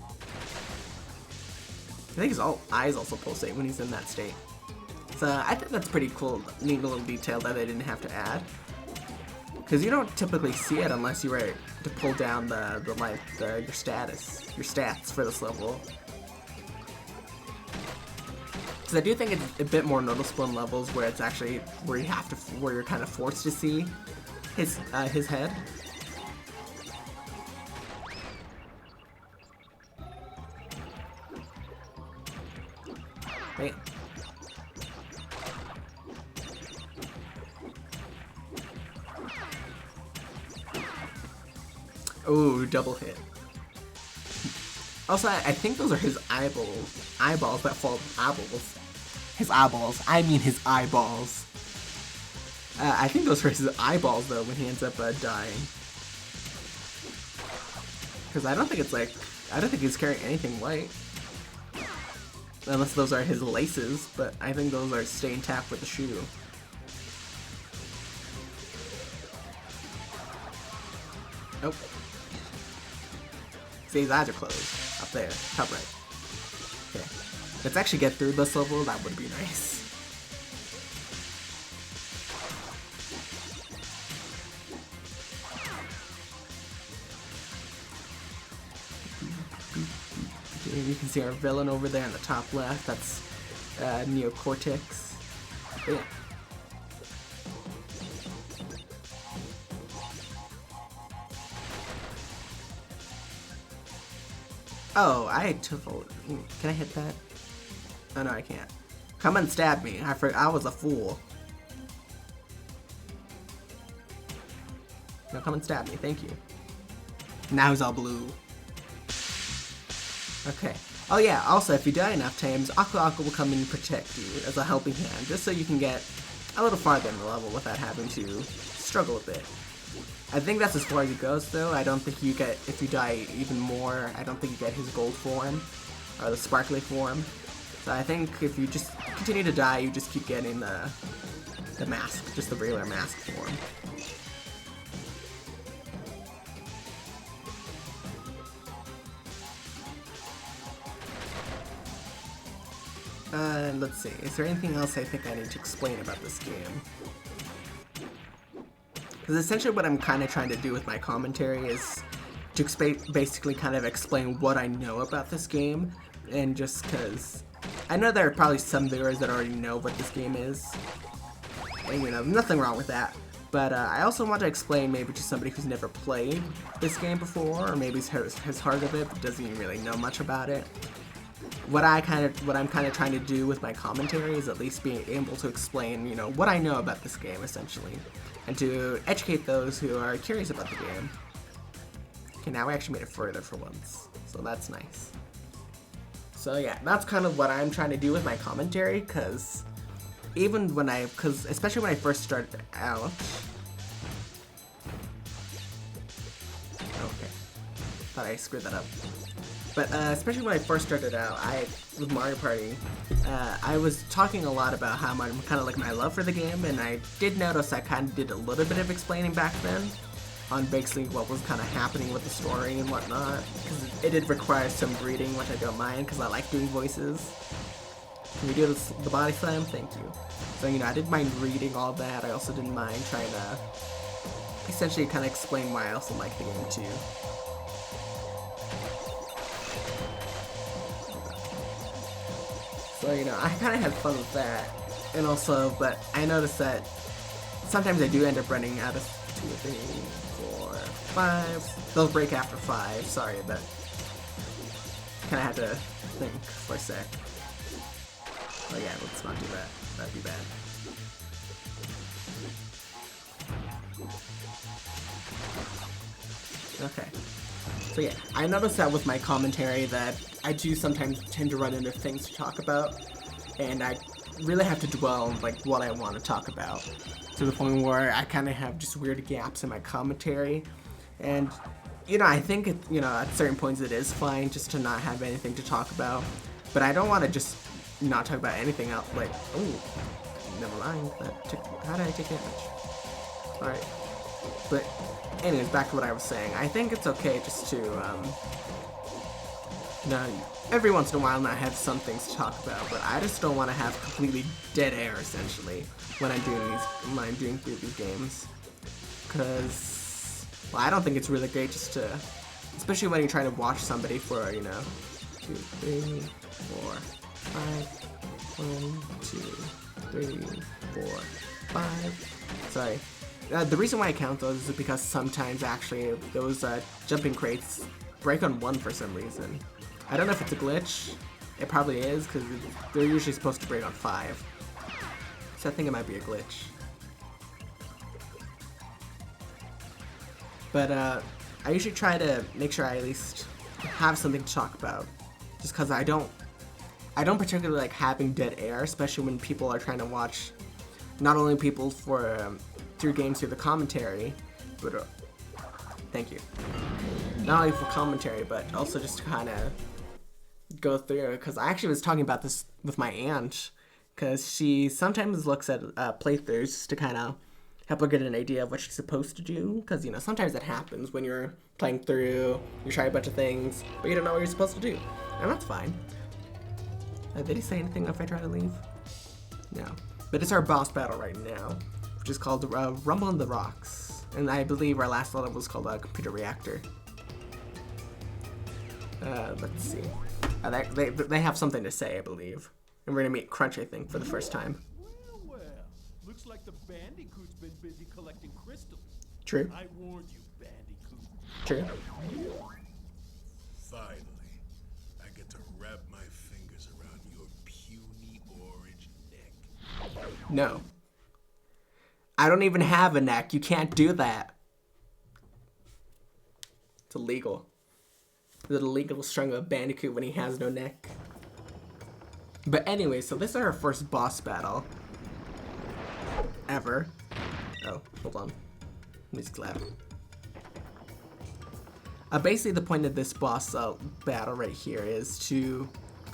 [SPEAKER 1] I think his eyes also pulsate when he's in that state. So I think that's pretty cool, neat little detail that they didn't have to add. Because you don't typically see it unless you were to pull down your stats for this level. Because I do think it's a bit more noticeable in levels where it's actually where you're kind of forced to see his head. Bam. Ooh, double hit. Also, I think those are his eyeballs that fall. His eyeballs. I mean his eyeballs. I think those are his eyeballs though when he ends up dying. Because I don't think he's carrying anything white. Unless those are his laces, but I think those are stay intact with the shoe. Nope. See, his eyes are closed. Up there, top right. Okay. Let's actually get through this level, that would be nice. You can see our villain over there in the top left, that's Cortex. Yeah. Oh, I took. Can I hit that? Oh no, I can't. Come and stab me. I was a fool. No, come and stab me. Thank you. Now he's all blue. Okay. Oh yeah, also if you die enough times, Aku Aku will come and protect you as a helping hand, just so you can get a little farther in the level without having to struggle a bit. I think that's as far as it goes though. I don't think you get, if you die even more, I don't think you get his gold form, or the sparkly form. So I think if you just continue to die, you just keep getting the mask, just the regular mask form. Let's see, is there anything else I think I need to explain about this game? Because essentially what I'm kind of trying to do with my commentary is to basically kind of explain what I know about this game, and just because I know there are probably some viewers that already know what this game is, and you know, nothing wrong with that, but I also want to explain maybe to somebody who's never played this game before, or maybe has heard of it but doesn't even really know much about it. What I'm kind of trying to do with my commentary is at least being able to explain, you know, what I know about this game essentially, and to educate those who are curious about the game. Okay, now we actually made it further for once, so that's nice. So yeah, that's kind of what I'm trying to do with my commentary, because especially when I first started out. Okay, thought I screwed that up. But especially when I first started out, with Mario Party, I was talking a lot about how much kind of like my love for the game, and I did notice I kind of did a little bit of explaining back then on basically what was kind of happening with the story and whatnot, because it did require some reading, which I don't mind because I like doing voices. Can we do the body slam? Thank you. So you know, I didn't mind reading all that. I also didn't mind trying to essentially kind of explain why I also like the game too. So, you know, I kind of had fun with that, and also, but I noticed that sometimes I do end up running out of 2, 3, 4, 5. They'll break after 5, sorry, but kind of had to think for a sec. Oh yeah, let's not do that, that'd be bad. Okay. So yeah, I noticed that with my commentary that I do sometimes tend to run into things to talk about, and I really have to dwell on like what I want to talk about, to the point where I kind of have just weird gaps in my commentary. And you know, I think at certain points it is fine just to not have anything to talk about, but I don't want to just not talk about anything else. Like, oh, never mind. How did I take damage? All right, but. Anyways, back to what I was saying. I think it's okay just to, you know, every once in a while not have some things to talk about, but I just don't want to have completely dead air, essentially, when I'm doing through these games. Because, well, I don't think it's really great just to, especially when you're trying to watch somebody for, you know, 2, 3, 4, 5, 1, 2, 3, 4, 5, sorry. The reason why I count those is because sometimes actually those jumping crates break on 1 for some reason. I don't know if it's a glitch. It probably is, because they're usually supposed to break on 5. So I think it might be a glitch. But I usually try to make sure I at least have something to talk about, just because I don't particularly like having dead air, especially when people are trying to watch not only people for through games through the commentary, but thank you. Not only for commentary, but also just to kind of go through. Because I actually was talking about this with my aunt, because she sometimes looks at playthroughs just to kind of help her get an idea of what she's supposed to do. Because you know, sometimes it happens when you're playing through, you try a bunch of things, but you don't know what you're supposed to do, and that's fine. Did he say anything if I try to leave? No. But it's our boss battle right now, which is called Rumble in the Rocks. And I believe our last level was called Computer Reactor. Let's see. They have something to say, I believe. And we're gonna meet Crunch, I think, for the first time.
[SPEAKER 8] Well, looks like the Bandicoot's been busy collecting crystals.
[SPEAKER 1] True.
[SPEAKER 8] I warned you, Bandicoot.
[SPEAKER 1] True.
[SPEAKER 7] Finally, I get to wrap my fingers around your puny orange neck.
[SPEAKER 1] No. I don't even have a neck. You can't do that. It's illegal. The illegal strung of Bandicoot when he has no neck. But anyway, so this is our first boss battle. Ever. Oh, hold on. Music clap. Basically the point of this boss battle right here is to,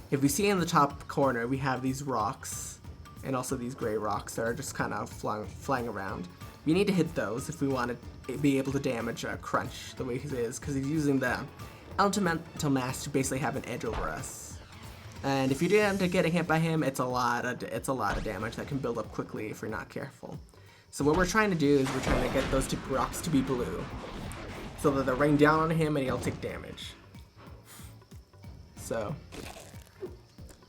[SPEAKER 1] if we see in the top corner, we have these rocks, and also these gray rocks that are just kind of flying around. We need to hit those if we want to be able to damage Crunch the way he is, because he's using the elemental mass to basically have an edge over us. And if you do end up getting hit by him, it's a lot of damage that can build up quickly if you're not careful. So what we're trying to do is we're trying to get those two rocks to be blue, so that they'll rain down on him and he'll take damage. So,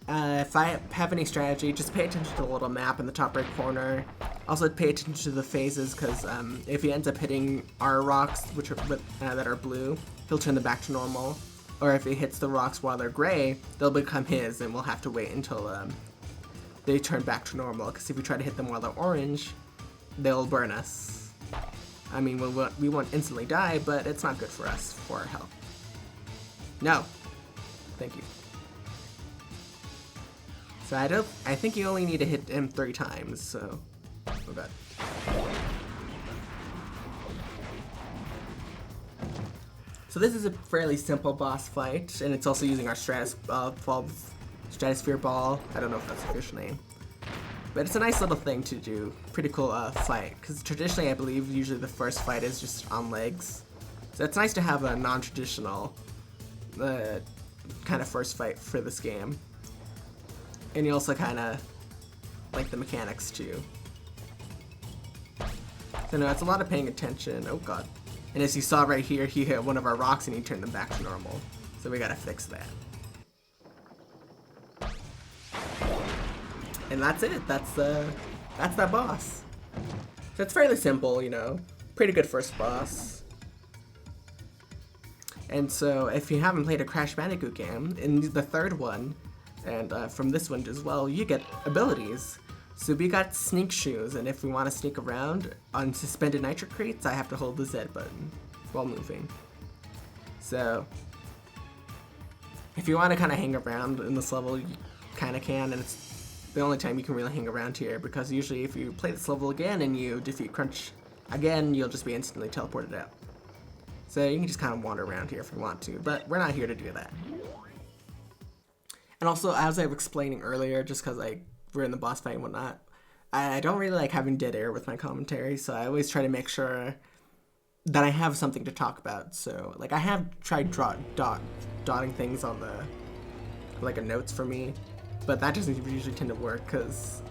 [SPEAKER 1] if I have any strategy, just pay attention to the little map in the top right corner. Also pay attention to the phases, because if he ends up hitting our rocks, which are that are blue, he'll turn them back to normal. Or if he hits the rocks while they're gray, they'll become his, and we'll have to wait until they turn back to normal. Because if we try to hit them while they're orange, they'll burn us. I mean, we won't instantly die, but it's not good for us, for our health. No. Thank you. So I think you only need to hit him 3 times, so we're good. So this is a fairly simple boss fight, and it's also using our Stratosphere Ball. I don't know if that's the official name. But it's a nice little thing to do. Pretty cool fight, because traditionally I believe usually the first fight is just on legs. So it's nice to have a non-traditional kind of first fight for this game. And you also kind of like the mechanics too. So no, it's a lot of paying attention. Oh god. And as you saw right here, he hit one of our rocks and he turned them back to normal. So we gotta fix that. And that's it. That's that boss. So it's fairly simple, you know. Pretty good first boss. And so if you haven't played a Crash Bandicoot game, in the third one, and from this one as well, you get abilities. So we got sneak shoes, and if we want to sneak around on suspended nitro crates, I have to hold the Z button while moving. So if you want to kind of hang around in this level, you kind of can, and it's the only time you can really hang around here, because usually if you play this level again and you defeat Crunch again, you'll just be instantly teleported out. So you can just kind of wander around here if you want to, but we're not here to do that. And also, as I was explaining earlier, just because we're in the boss fight and whatnot, I don't really like having dead air with my commentary, so I always try to make sure that I have something to talk about. So, I have tried dotting things on the, notes for me, but that doesn't usually tend to work, because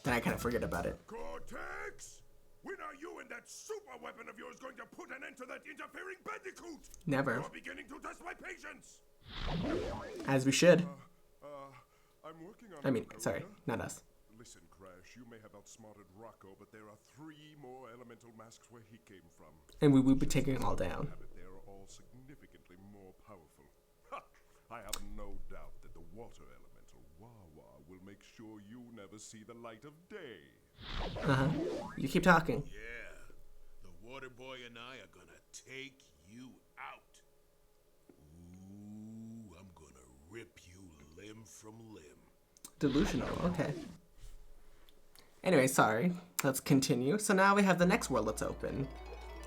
[SPEAKER 1] then I kind of forget about it.
[SPEAKER 3] Cortex! When are you and that super weapon of yours going to put an end to that interfering Bandicoot?
[SPEAKER 1] Never.
[SPEAKER 3] You're beginning to test my patience!
[SPEAKER 1] As we should.
[SPEAKER 3] I'm working on
[SPEAKER 1] sorry, not us.
[SPEAKER 3] Listen, Crash, you may have outsmarted Rocco, but there are 3 more elemental masks where he came from.
[SPEAKER 1] And we will be taking them all down.
[SPEAKER 3] They are all significantly more powerful. Ha! I have no doubt that the water elemental Wawa will make sure you never see the light of day.
[SPEAKER 1] You keep talking.
[SPEAKER 7] Yeah, the water boy and I are gonna take you out. Ooh, I'm gonna rip you limb from limb.
[SPEAKER 1] Delusional, okay. Anyway, sorry. Let's continue. So now we have the next world that's open,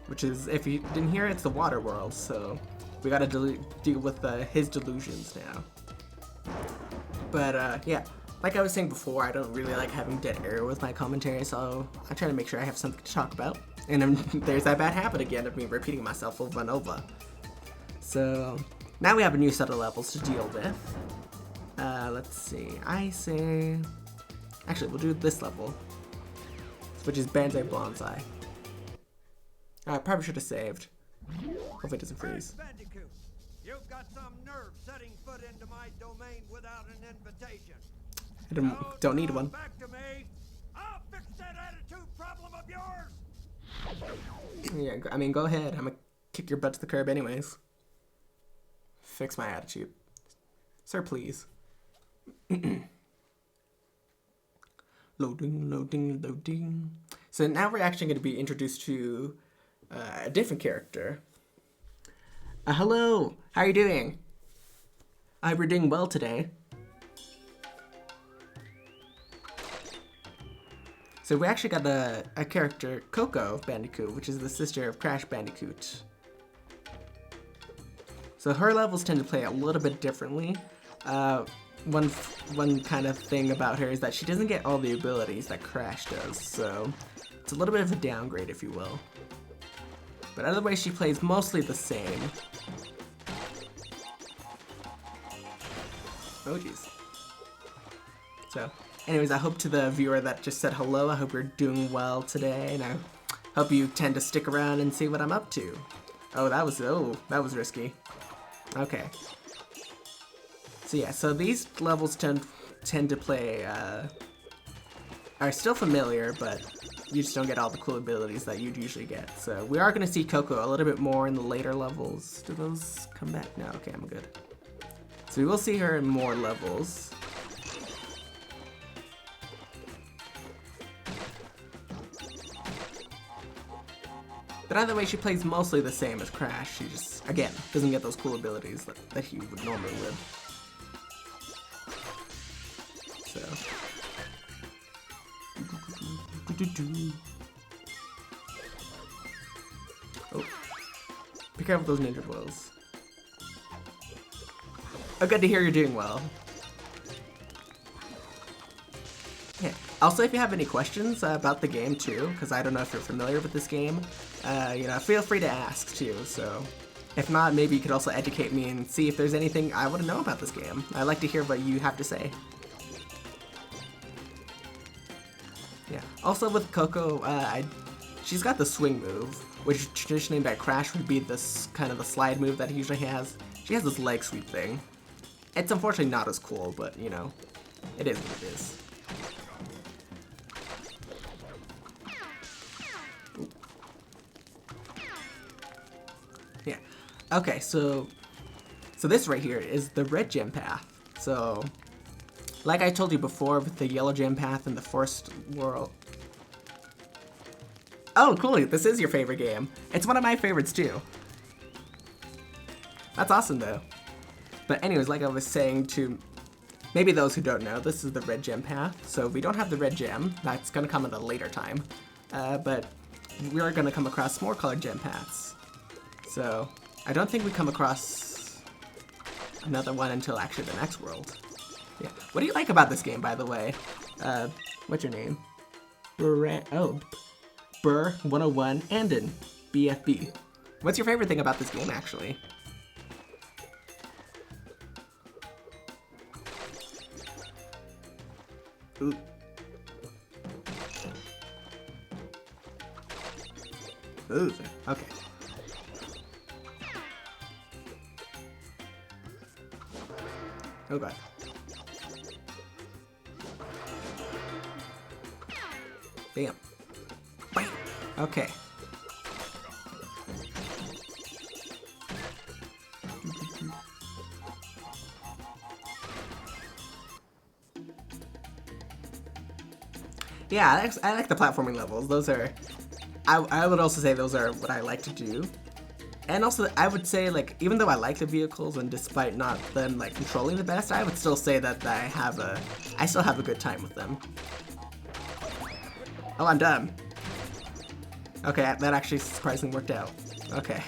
[SPEAKER 1] which is, if you didn't hear, it's the water world, so we gotta deal with his delusions now. But, yeah. Like I was saying before, I don't really like having dead air with my commentary, so I try to make sure I have something to talk about. And there's that bad habit again of me repeating myself over and over. So, now we have a new set of levels to deal with. Let's see, actually, we'll do this level, which is Banzai Bonsai. I probably should have saved. Hope it doesn't freeze.
[SPEAKER 2] Bandicoot, you've got some nerve setting foot into my domain without an invitation.
[SPEAKER 1] I don't need one.
[SPEAKER 2] Back to me. I'll fix that attitude problem of yours.
[SPEAKER 1] Yeah, I mean, go ahead. I'm gonna kick your butt to the curb anyways. Fix my attitude. Sir, please. Loading. So now we're actually going to be introduced to a different character. Hello, how are you doing? I hope you're doing well today. So we actually got a character, Coco Bandicoot, which is the sister of Crash Bandicoot. So her levels tend to play a little bit differently. One kind of thing about her is that she doesn't get all the abilities that Crash does, so it's a little bit of a downgrade, if you will. But otherwise, she plays mostly the same. Oh jeez. So, anyways, I hope to the viewer that just said hello, I hope you're doing well today, and I hope you tend to stick around and see what I'm up to. Oh, that was risky. Okay. So yeah, so these levels tend to play, are still familiar, but you just don't get all the cool abilities that you'd usually get. So we are going to see Coco a little bit more in the later levels. Do those come back? No, okay, I'm good. So we will see her in more levels. But either way, she plays mostly the same as Crash. She just, again, doesn't get those cool abilities that he would normally would. So. Oh. Be careful with those ninja blows. Oh, good to hear you're doing well. Yeah. Also, if you have any questions about the game too, because I don't know if you're familiar with this game, feel free to ask too. So, if not, maybe you could also educate me and see if there's anything I want to know about this game. I'd like to hear what you have to say. Yeah. Also with Coco, she's got the swing move, which traditionally by Crash would be this kind of the slide move that he usually has. She has this leg sweep thing. It's unfortunately not as cool, but you know, it is what it is. Yeah. Okay, so this right here is the red gem path. So, like I told you before with the yellow gem path in the first world. Oh, cool, this is your favorite game. It's one of my favorites too. That's awesome though. But anyways, like I was saying to maybe those who don't know, this is the red gem path. So we don't have the red gem, that's gonna come at a later time. But we are gonna come across more colored gem paths. So I don't think we come across another one until actually the next world. Yeah. What do you like about this game, by the way? What's your name? Burr101 Andon, BFB. What's your favorite thing about this game, actually? Ooh. Ooh, okay. Oh god. Bam. Bam. Okay. Yeah, I like the platforming levels. Those are, I would also say those are what I like to do. And also, I would say, like, even though I like the vehicles, and despite not them, like, controlling the best, I would still say that I still have a good time with them. Oh, I'm done. Okay, that actually surprisingly worked out. Okay.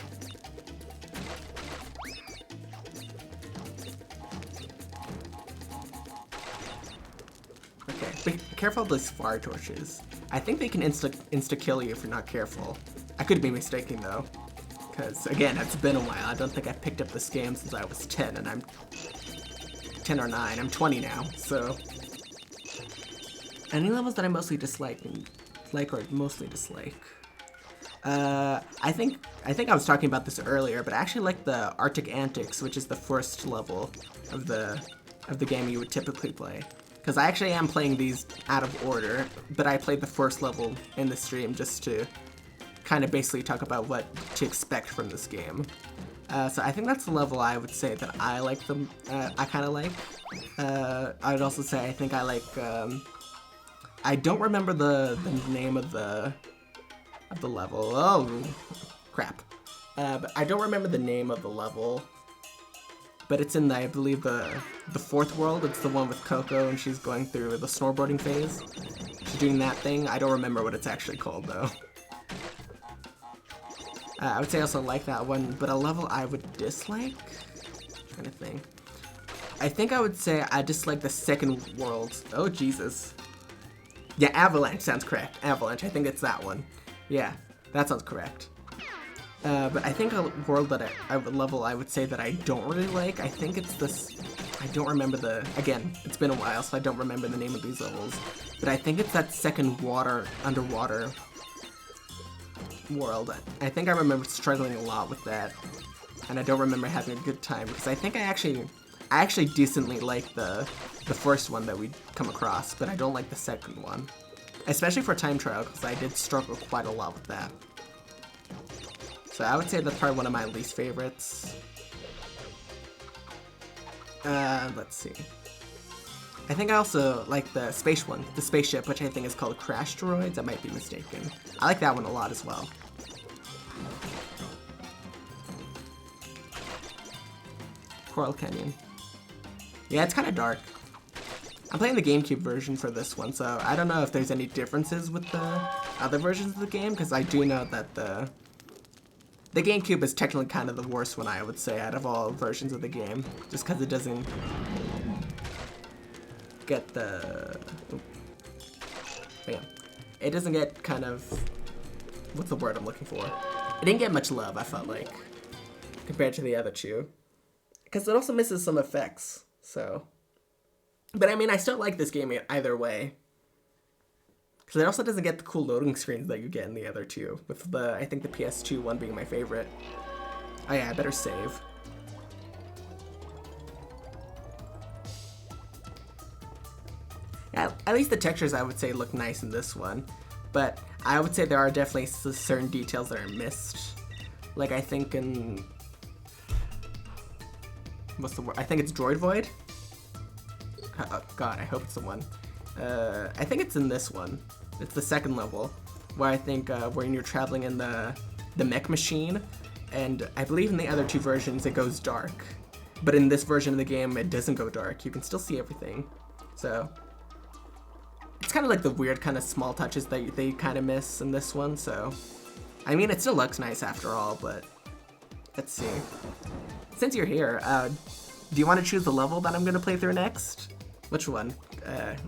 [SPEAKER 1] Okay, be careful of those fire torches. I think they can insta-kill you if you're not careful. I could be mistaken, though. Because, again, it's been a while. I don't think I picked up this game since I was 10, and I'm 10 or 9. I'm 20 now, so. Any levels that I mostly dislike or mostly dislike? I think I was talking about this earlier, but I actually like the Arctic Antics, which is the first level of the game you would typically play. Because I actually am playing these out of order, but I played the first level in the stream just to kind of basically talk about what to expect from this game. So I think that's the level I would say that I like them. I kind of like. I would also say I think I like. I don't remember the name of the level. Oh, crap. But I don't remember the name of the level. But it's in, I believe, the fourth world. It's the one with Coco, and she's going through the snowboarding phase. She's doing that thing. I don't remember what it's actually called, though. I would say I also like that one, but a level I would dislike? I'm trying to think. I think I would say I dislike the second world. Oh, Jesus. Yeah, Avalanche sounds correct. Avalanche, I think it's that one. Yeah, that sounds correct. But I think a world that a level I would say that I don't really like, I think it's this, I don't remember again, it's been a while, so I don't remember the name of these levels, but I think it's that second underwater world. I think I remember struggling a lot with that, and I don't remember having a good time, because I think I actually decently like the first one that we come across, but I don't like the second one. Especially for time trial, because I did struggle quite a lot with that. So I would say that's probably one of my least favorites. Let's see. I think I also like the space one, the spaceship, which I think is called Crash Droids. I might be mistaken. I like that one a lot as well. Coral Canyon. Yeah, it's kind of dark. I'm playing the GameCube version for this one, so I don't know if there's any differences with the other versions of the game, because I do know that the GameCube is technically kind of the worst one, I would say, out of all versions of the game, just because it doesn't get the... Bam. It doesn't get kind of... What's the word I'm looking for? It didn't get much love, I felt like, compared to the other two. Because it also misses some effects, so... But I mean, I still like this game either way. Because it also doesn't get the cool loading screens that you get in the other two, with I think the PS2 one being my favorite. Oh yeah, I better save. Yeah, at least the textures I would say look nice in this one, but I would say there are definitely certain details that are missed. Like I think in... What's the word? I think it's Droid Void? Oh god, I hope it's the one. I think it's in this one. It's the second level, where I think when you're traveling in the mech machine, and I believe in the other two versions it goes dark. But in this version of the game, it doesn't go dark. You can still see everything. So, it's kind of like the weird kind of small touches that they kind of miss in this one, so. I mean, it still looks nice after all, but let's see. Since you're here, do you want to choose the level that I'm going to play through next? Which one?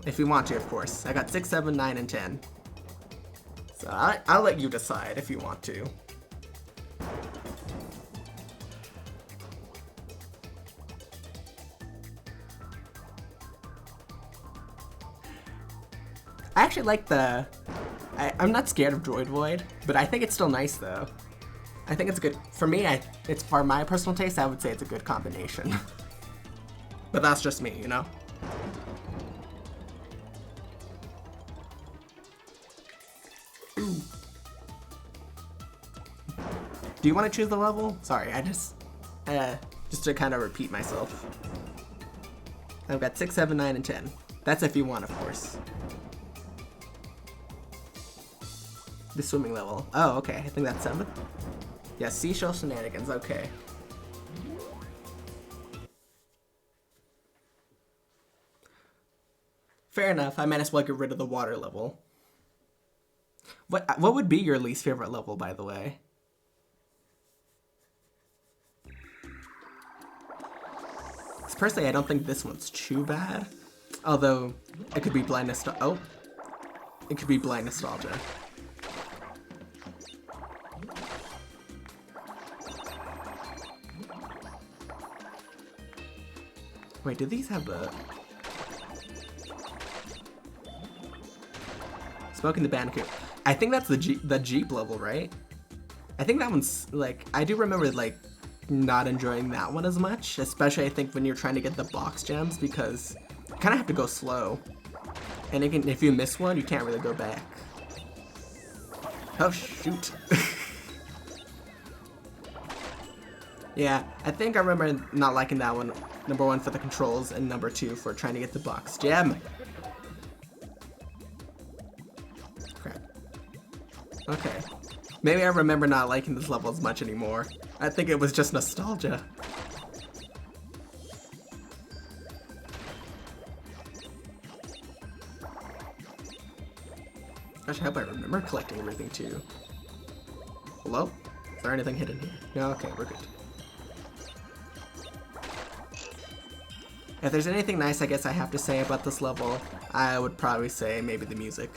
[SPEAKER 1] If you want to, of course. I got 6, 7, 9, and 10. So I'll let you decide if you want to. I actually like the... I'm not scared of Droid Void, but I think it's still nice though. I think it's good. For me, it's for my personal taste, I would say it's a good combination. But that's just me, you know? Do you want to choose the level? Sorry, I just to kind of repeat myself. I've got 6, 7, 9, and 10. That's if you want, of course. The swimming level. Oh, okay. I think that's 7th. Yeah, Seashell Shenanigans. Okay. Fair enough. I might as well get rid of the water level. What would be your least favorite level, by the way? Personally, I don't think this one's too bad. Although, it could be blind nostalgia. Oh. It could be blind nostalgia. Wait, do these have the... Smoking the Bandicoot. I think that's the Jeep level, right? I think that one's, like... I do remember, like, not enjoying that one as much. Especially, I think, when you're trying to get the box gems, because you kind of have to go slow. And if you miss one, you can't really go back. Oh, shoot. Yeah, I think I remember not liking that one. Number 1 for the controls, and number 2 for trying to get the box gem. Crap. Okay. Maybe I remember not liking this level as much anymore. I think it was just nostalgia. Gosh, I hope I remember collecting everything too. Hello? Is there anything hidden here? No? Okay, we're good. If there's anything nice I guess I have to say about this level, I would probably say maybe the music.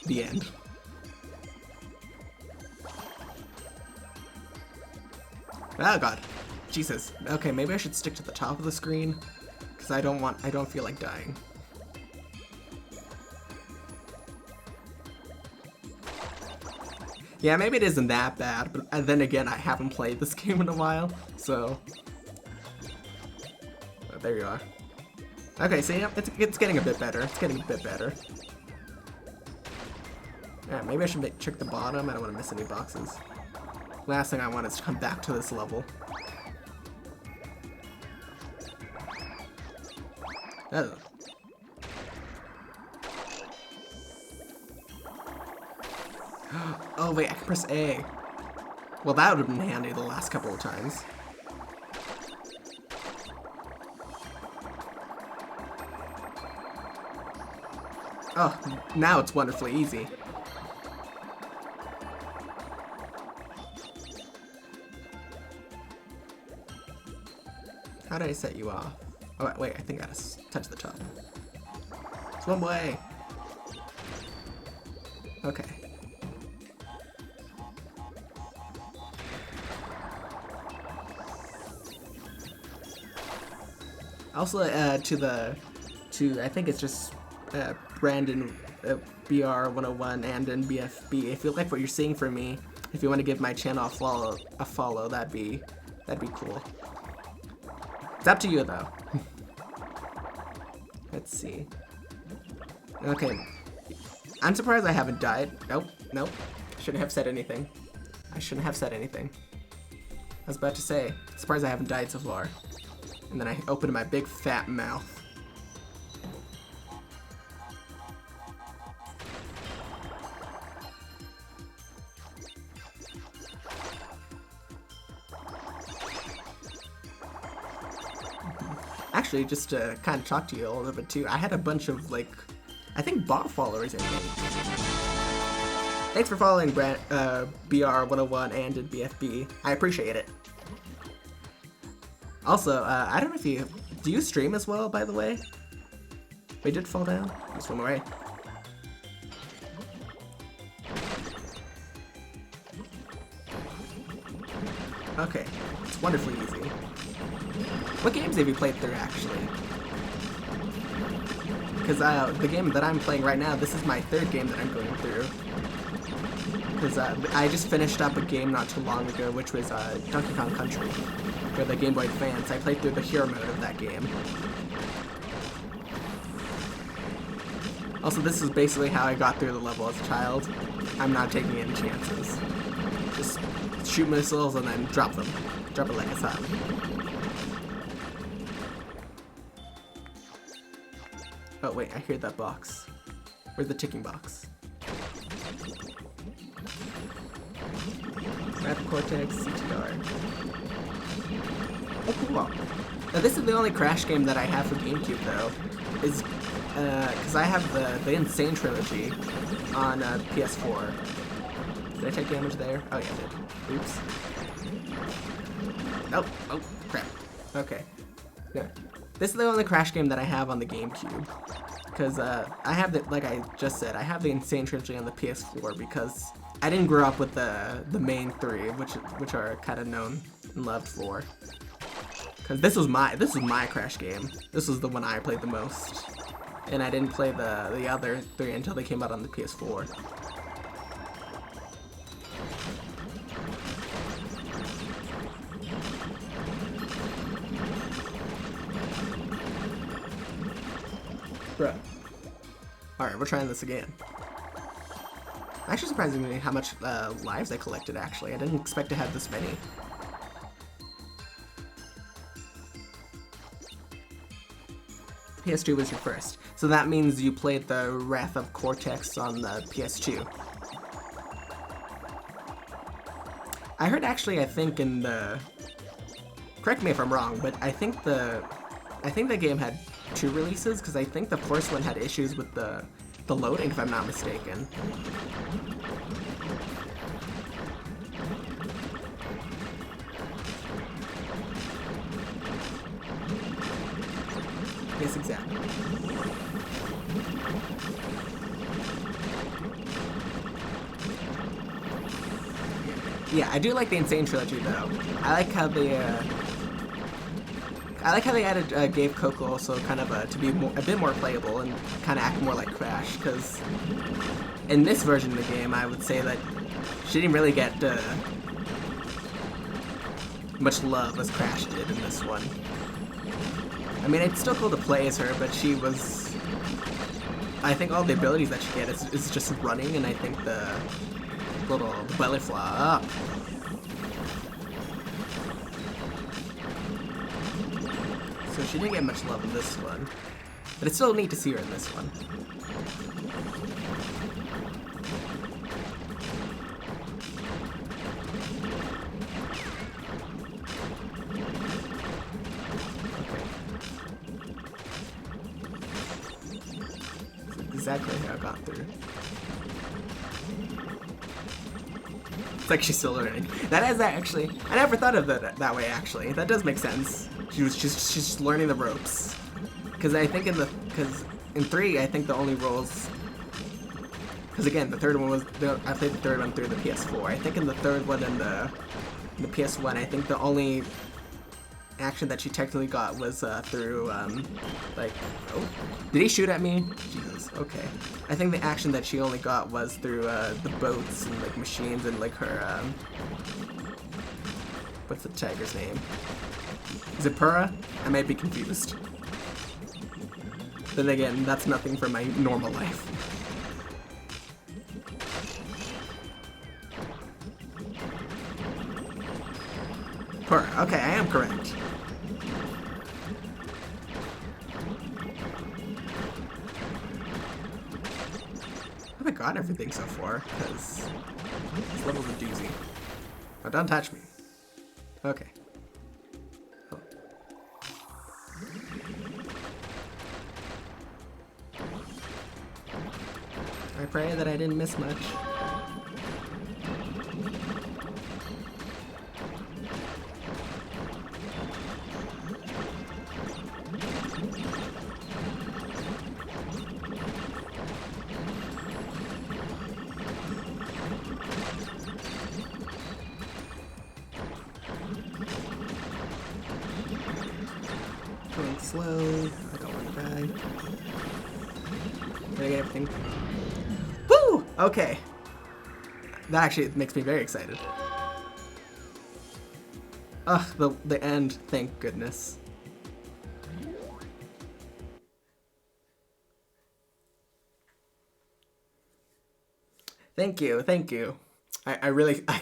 [SPEAKER 1] The end. Oh god. Jesus. Okay, maybe I should stick to the top of the screen, because I don't feel like dying. Yeah, maybe it isn't that bad, but then again, I haven't played this game in a while, so... Oh, there you are. Okay, so yeah, it's getting a bit better. It's getting a bit better. Yeah, maybe I should check the bottom. I don't want to miss any boxes. Last thing I want is to come back to this level. Oh. Oh wait, I can press A. Well, that would have been handy the last couple of times. Oh, now it's wonderfully easy. How did I set you off? Oh, wait, I think I gotta touch the top. It's one way. Okay. Also, I think it's just Brandon BR101 and in BFB. If you like what you're seeing from me, if you want to give my channel a follow, that'd be cool. It's up to you though. Let's see. Okay. I'm surprised I haven't died. Nope. Shouldn't have said anything. I shouldn't have said anything. I was about to say, surprised I haven't died so far. And then I opened my big fat mouth. Actually, just to kind of talk to you a little bit too, I had a bunch of, like, I think bot followers in here. Thanks for following BR101 and in BFB. I appreciate it. Also, I don't know if do you stream as well, by the way? We did fall down. Just swim away. Okay, it's wonderfully easy. What games have you played through, actually? Because the game that I'm playing right now, this is my third game that I'm going through. Because I just finished up a game not too long ago, which was Donkey Kong Country, for the Game Boy Advance. I played through the hero mode of that game. Also, this is basically how I got through the level as a child. I'm not taking any chances. Just shoot missiles and then drop them. Drop it like it's hot. Oh wait, I hear that box. Where's the ticking box? Grab Cortex, CTR. Oh cool. Now this is the only Crash game that I have for GameCube though. Is because I have the Insane Trilogy on PS4. Did I take damage there? Oh yeah, I did. Oops. Oh crap. Okay. Yeah. This is the only Crash game that I have on the GameCube. Because I have the, like I just said, I have the Insane Trilogy on the PS4 because I didn't grow up with the main three, which are kind of known and loved for. Because this was my Crash game. This was the one I played the most. And I didn't play the other three until they came out on the PS4. Bruh. Alright, we're trying this again. Actually surprising me how much lives I collected, actually. I didn't expect to have this many. PS2 was your first. So that means you played the Wrath of Cortex on the PS2. I heard actually, I think in the, correct me if I'm wrong, but I think the game had 2 releases, because I think the first one had issues with the loading, if I'm not mistaken. Yes, exactly. Yeah, I do like the Insane Trilogy though. I like how they added gave Coco also kind of to be a bit more playable and kind of act more like Crash, because in this version of the game, I would say that she didn't really get much love as Crash did in this one. I mean, it's still cool to play as her, but she was... I think all the abilities that she gets is just running, and I think the little belly flop. So she didn't get much love in this one, but it's still neat to see her in this one. Exactly how I got through. It's like she's still learning. That is actually, I never thought of it that way actually. That does make sense. She's learning the ropes. Because I think in 3, I think the only roles, because again, the third one was, I played the third one through the PS4. I think in the third one in the PS1, I think the only action that she technically got was through, like, oh, did he shoot at me? Jesus, okay. I think the action that she only got was through the boats and like machines and like her, what's the tiger's name? Is it Pura? I might be confused. Then again, that's nothing for my normal life. Pura, okay, I am correct. I haven't got everything so far, because this level's a doozy. Oh, don't touch me. Okay. Oh. I pray that I didn't miss much. Going slow. I don't want to die. Did I get everything? Woo! Okay. That actually makes me very excited. Ugh, the end. Thank goodness. Thank you, thank you. I really, I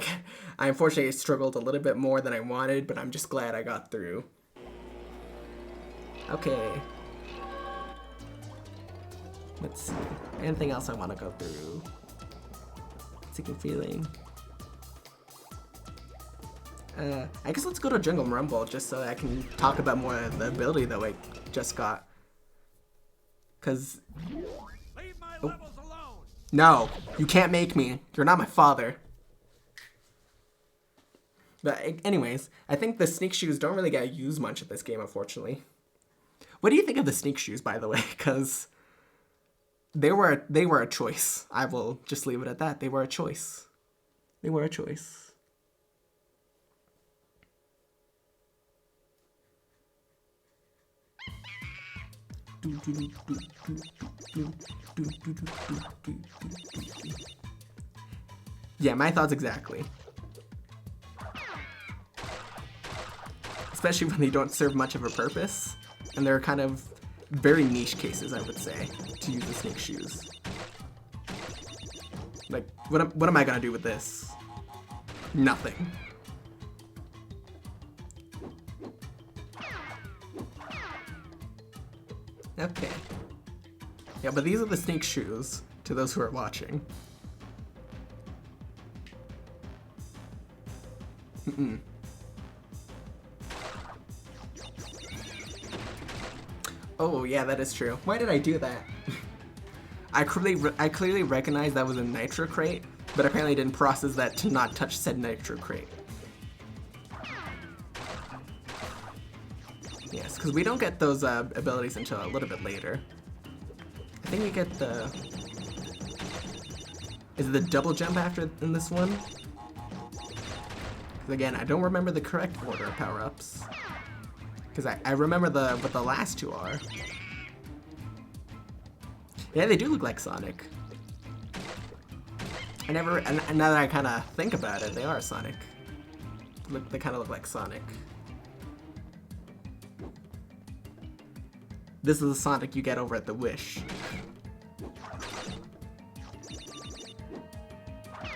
[SPEAKER 1] unfortunately struggled a little bit more than I wanted, but I'm just glad I got through. Okay. Let's see. Anything else I want to go through? Seeking feeling. I guess let's go to Jungle Rumble just so I can talk about more of the ability that I just got. Cause.
[SPEAKER 6] Leave my levels alone.
[SPEAKER 1] No, you can't make me. You're not my father. But anyways, I think the sneak shoes don't really get used much in this game, unfortunately. What do you think of the sneak shoes, by the way? Because they were a choice. I will just leave it at that. They were a choice. They were a choice. Yeah, my thoughts exactly. Especially when they don't serve much of a purpose. And they're kind of very niche cases, I would say, to use the snake shoes. Like, what am I gonna do with this? Nothing. Okay. Yeah, but these are the snake shoes, to those who are watching. Oh, yeah, that is true. Why did I do that? I clearly recognized that was a nitro crate, but apparently didn't process that to not touch said nitro crate. Yes, because we don't get those abilities until a little bit later. I think you get the... Is it the double jump after in this one? 'Cause again, I don't remember the correct order of power-ups. Because I remember what the last two are. Yeah, they do look like Sonic. And now that I kind of think about it, they are Sonic. They kind of look like Sonic. This is the Sonic you get over at the Wish.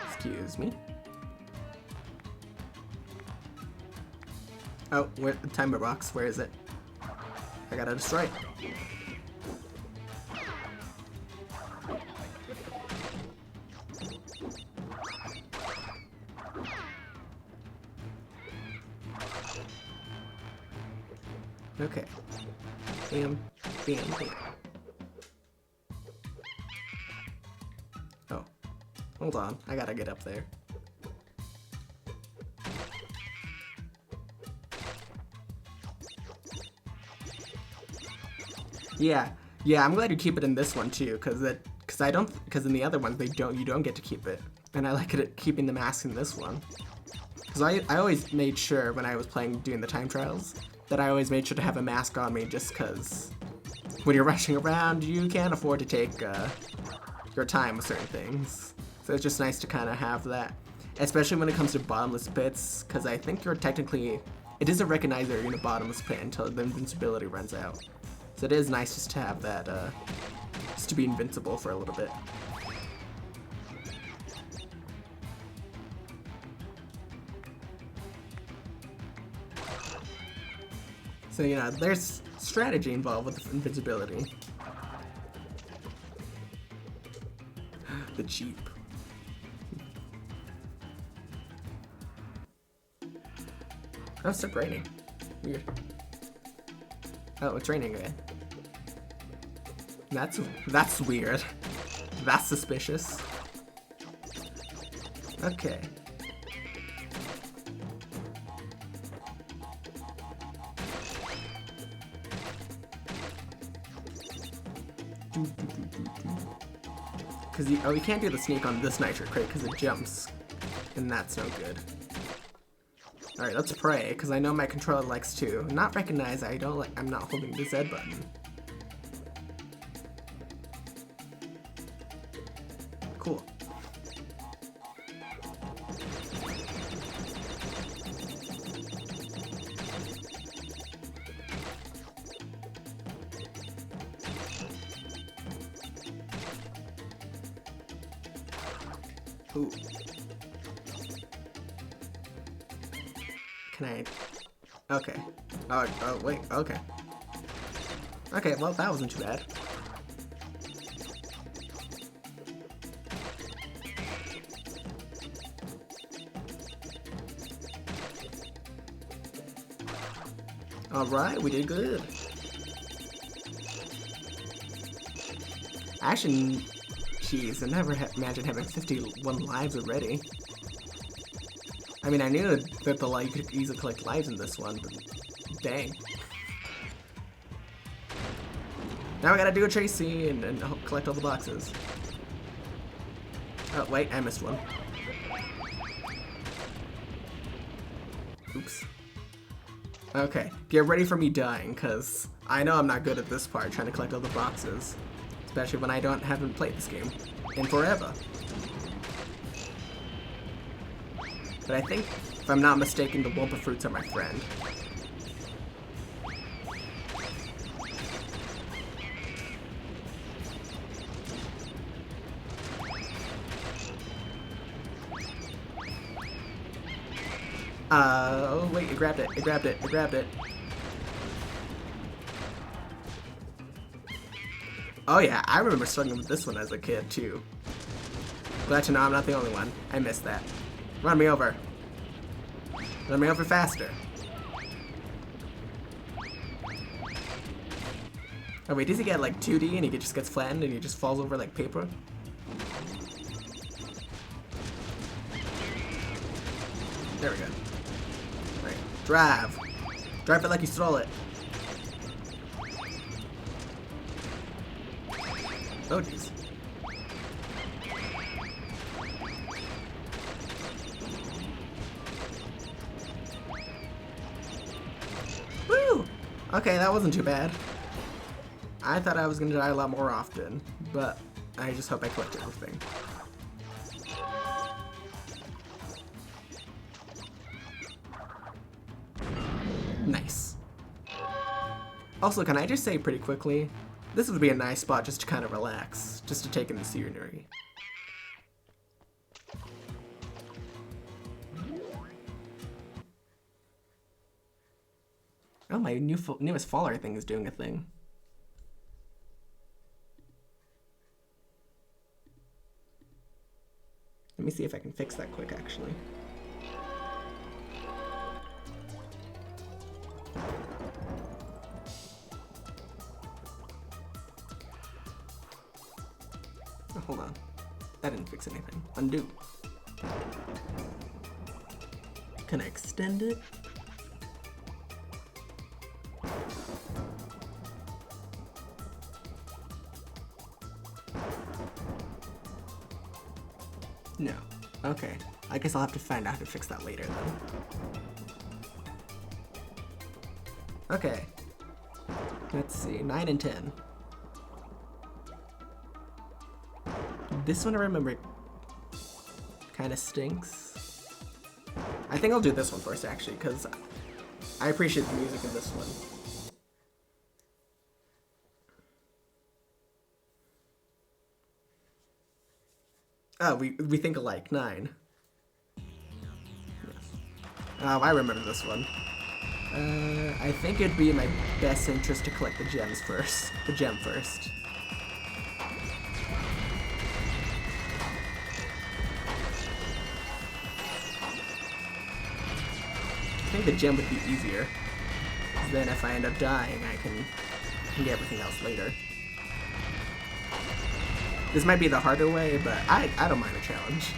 [SPEAKER 1] Excuse me. Oh, where the timer box? Where is it? I gotta destroy it. Okay. Bam, bam, bam. Oh. Hold on. I gotta get up there. Yeah. Yeah, I'm glad you keep it in this one too, because in the other ones you don't get to keep it. And I like it keeping the mask in this one. Because I always made sure when I was doing the time trials, that I always made sure to have a mask on me just because when you're rushing around, you can't afford to take your time with certain things. So it's just nice to kind of have that, especially when it comes to bottomless pits, because I think it doesn't recognize that you're in a bottomless pit until the invincibility runs out. So it is nice just to have that, just to be invincible for a little bit. So, you know, there's strategy involved with invincibility. The Jeep. Oh, it's raining. Weird. Oh, it's raining again. That's weird. That's suspicious. Okay. Because you can't do the sneak on this nitro crate because it jumps, and that's no good. Alright, let's pray, because I know my controller likes to not recognize I'm not holding the Z button. Cool. Ooh. Can I? Okay. Oh, wait, okay. Okay, well, that wasn't too bad. Alright, we did good. Actually, jeez, I never imagined having 51 lives already. I mean, I knew that you could easily collect lives in this one, but dang. Now I gotta do a Tracy and collect all the boxes. Oh, wait, I missed one. Oops. Okay, get ready for me dying, because I know I'm not good at this part, trying to collect all the boxes. Especially when I haven't played this game in forever. But I think, if I'm not mistaken, the Wumpa Fruits are my friend. Oh wait, it grabbed it, it grabbed it, it grabbed it. Oh yeah, I remember struggling with this one as a kid too. Glad to know I'm not the only one. I missed that. Run me over. Let me over faster. Oh wait, does he get like 2D and he just gets flattened and he just falls over like paper? There we go. Alright, drive. Drive it like you stole it. Oh jeez. Woo! Okay, that wasn't too bad. I thought I was gonna die a lot more often, but I just hope I collected everything. Nice. Also, can I just say pretty quickly, this would be a nice spot just to kind of relax, just to take in the scenery. Oh, my newest faller thing is doing a thing. Let me see if I can fix that quick, actually. Oh, hold on. That didn't fix anything. Undo. Can I extend it? No. Okay. I guess I'll have to find out how to fix that later then. Okay. Let's see. 9 and 10. This one I remember kind of stinks. I think I'll do this one first actually, because I appreciate the music in this one. Oh, we think alike. 9. Yes. Oh, I remember this one. I think it'd be in my best interest to collect the gems first. The gem first. I think the gem would be easier. Then if I end up dying, I can get everything else later. This might be the harder way, but I don't mind a challenge.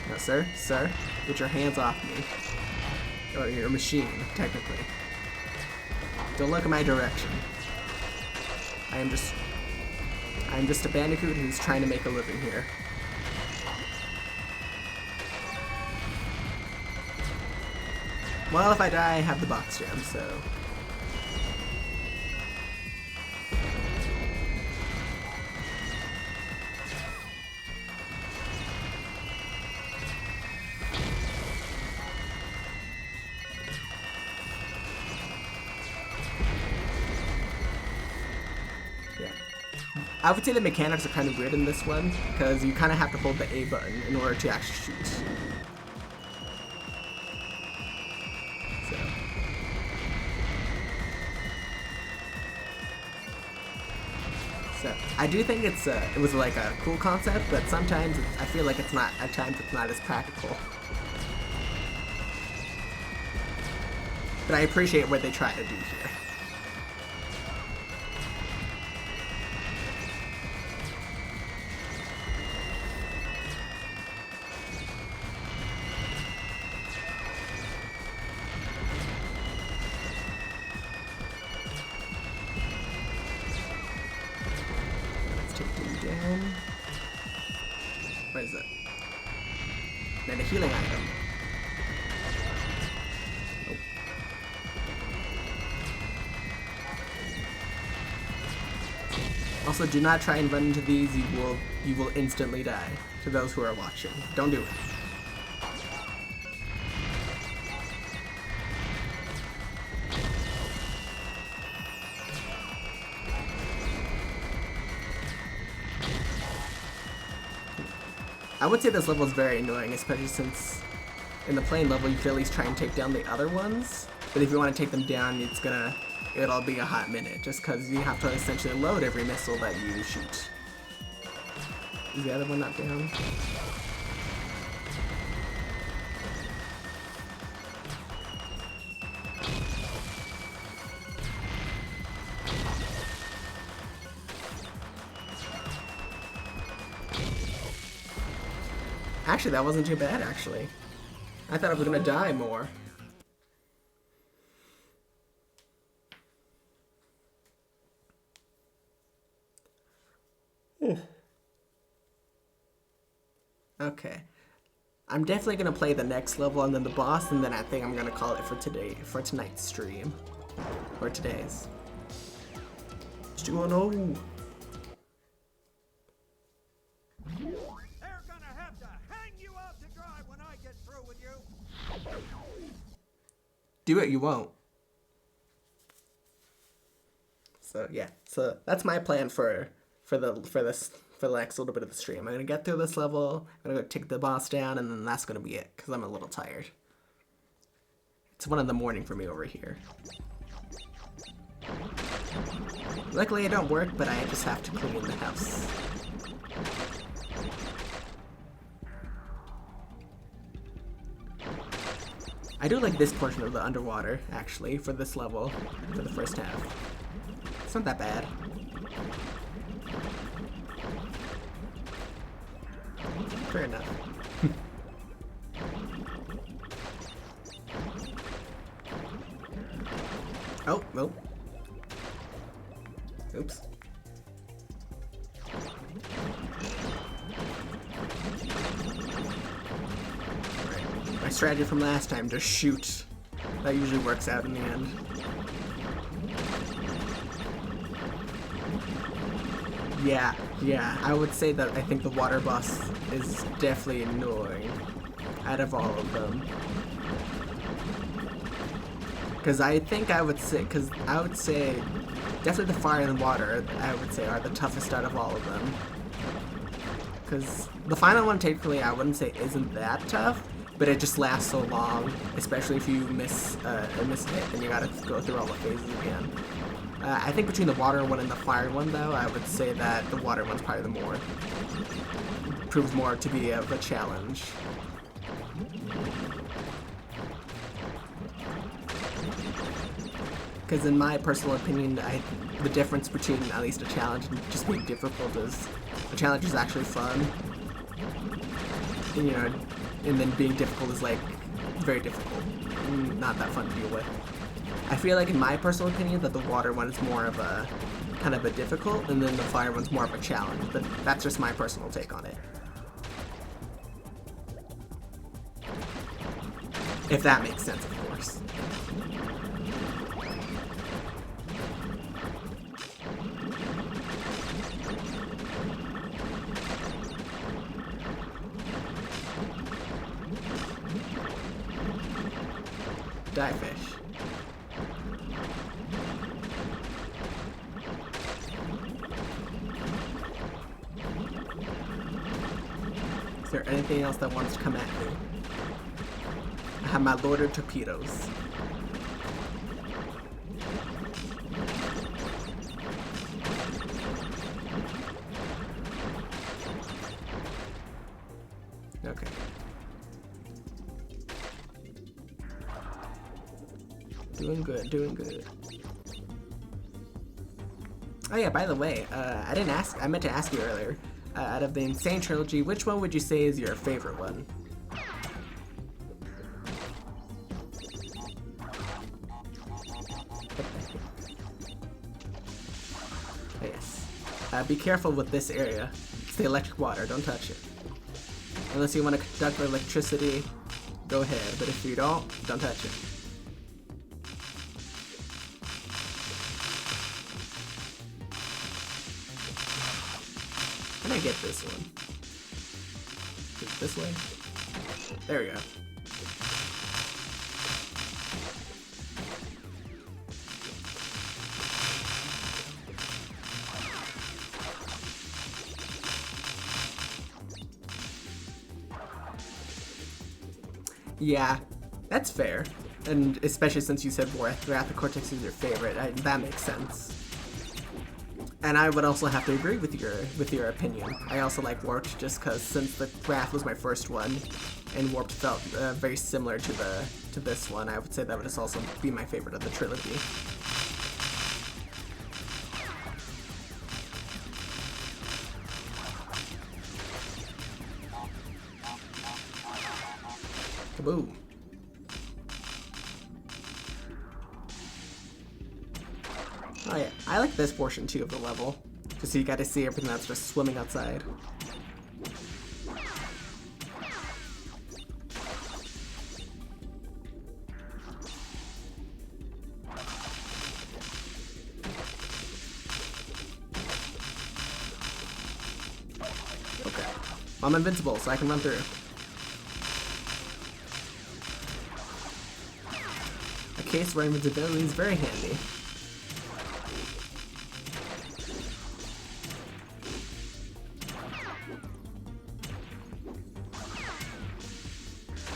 [SPEAKER 1] No, sir, get your hands off me. Or your machine, technically. Don't look in my direction. I'm just a Bandicoot who's trying to make a living here. Well, if I die, I have the box gem, so... I would say the mechanics are kind of weird in this one, because you kind of have to hold the A button in order to actually shoot. So I do think it was like a cool concept, but sometimes I feel like it's not, at times it's not as practical. But I appreciate what they try to do here. What is it? And a healing item. Nope. Also, do not try and run into these. You will instantly die. To those who are watching, don't do it. I would say this level is very annoying, especially since in the plane level you can at least try and take down the other ones, but if you want to take them down, it'll be a hot minute, just because you have to essentially load every missile that you shoot. Is the other one not down? Actually, that wasn't too bad, actually. I thought I was gonna die more. Okay. I'm definitely gonna play the next level and then the boss, and then I think I'm gonna call it for tonight's stream. Or today's. 2-0.
[SPEAKER 2] They're gonna have to hang you out to dry when I get through with you.
[SPEAKER 1] Do it, you won't. So yeah, so that's my plan for the next little bit of the stream. I'm gonna get through this level, I'm gonna go take the boss down, and then that's gonna be it, because I'm a little tired. It's 1 in the morning for me over here. Luckily it don't work, but I just have to clean the house. I do like this portion of the underwater, actually, for this level, for the first half. It's not that bad. Fair enough. Oh, nope. Oops. My strategy from last time, just shoot. That usually works out in the end. Yeah, I would say that I think the water boss is definitely annoying out of all of them. Because I would say definitely the fire and the water, I would say, are the toughest out of all of them. Because the final one, technically, I wouldn't say isn't that tough, but it just lasts so long, especially if you miss a hit, and you gotta go through all the phases again. I think between the water one and the fire one, though, I would say that the water one's probably the more, proves more to be of a challenge. Because in my personal opinion, the difference between at least a challenge and just being difficult is a challenge is actually fun, and, you know, and then being difficult is like very difficult, not that fun to deal with. I feel like in my personal opinion that the water one is more of a kind of a difficult, and then the fire one's more of a challenge, but that's just my personal take on it. If that makes sense, of course. Die fish. Is there anything else that wants to come at me? I have my loaded torpedoes. Okay. Doing good, doing good. Oh yeah, by the way, I meant to ask you earlier, out of the Insane Trilogy, which one would you say is your favorite one? Yes. Be careful with this area. It's the electric water, don't touch it. Unless you want to conduct electricity, go ahead, but if you don't touch it. Can I get this one? Is it this way? There we go. Yeah, that's fair. And especially since you said Wrath of Cortex is your favorite, that makes sense. And I would also have to agree with your opinion. I also like Warped just because since the Wrath was my first one, and Warped felt very similar to this one, I would say that would also be my favorite of the trilogy. Kaboom. Oh yeah, I like this portion too of the level. Just so you got to see everything that's just swimming outside. Okay. I'm invincible, so I can run through. A case where invincibility is very handy.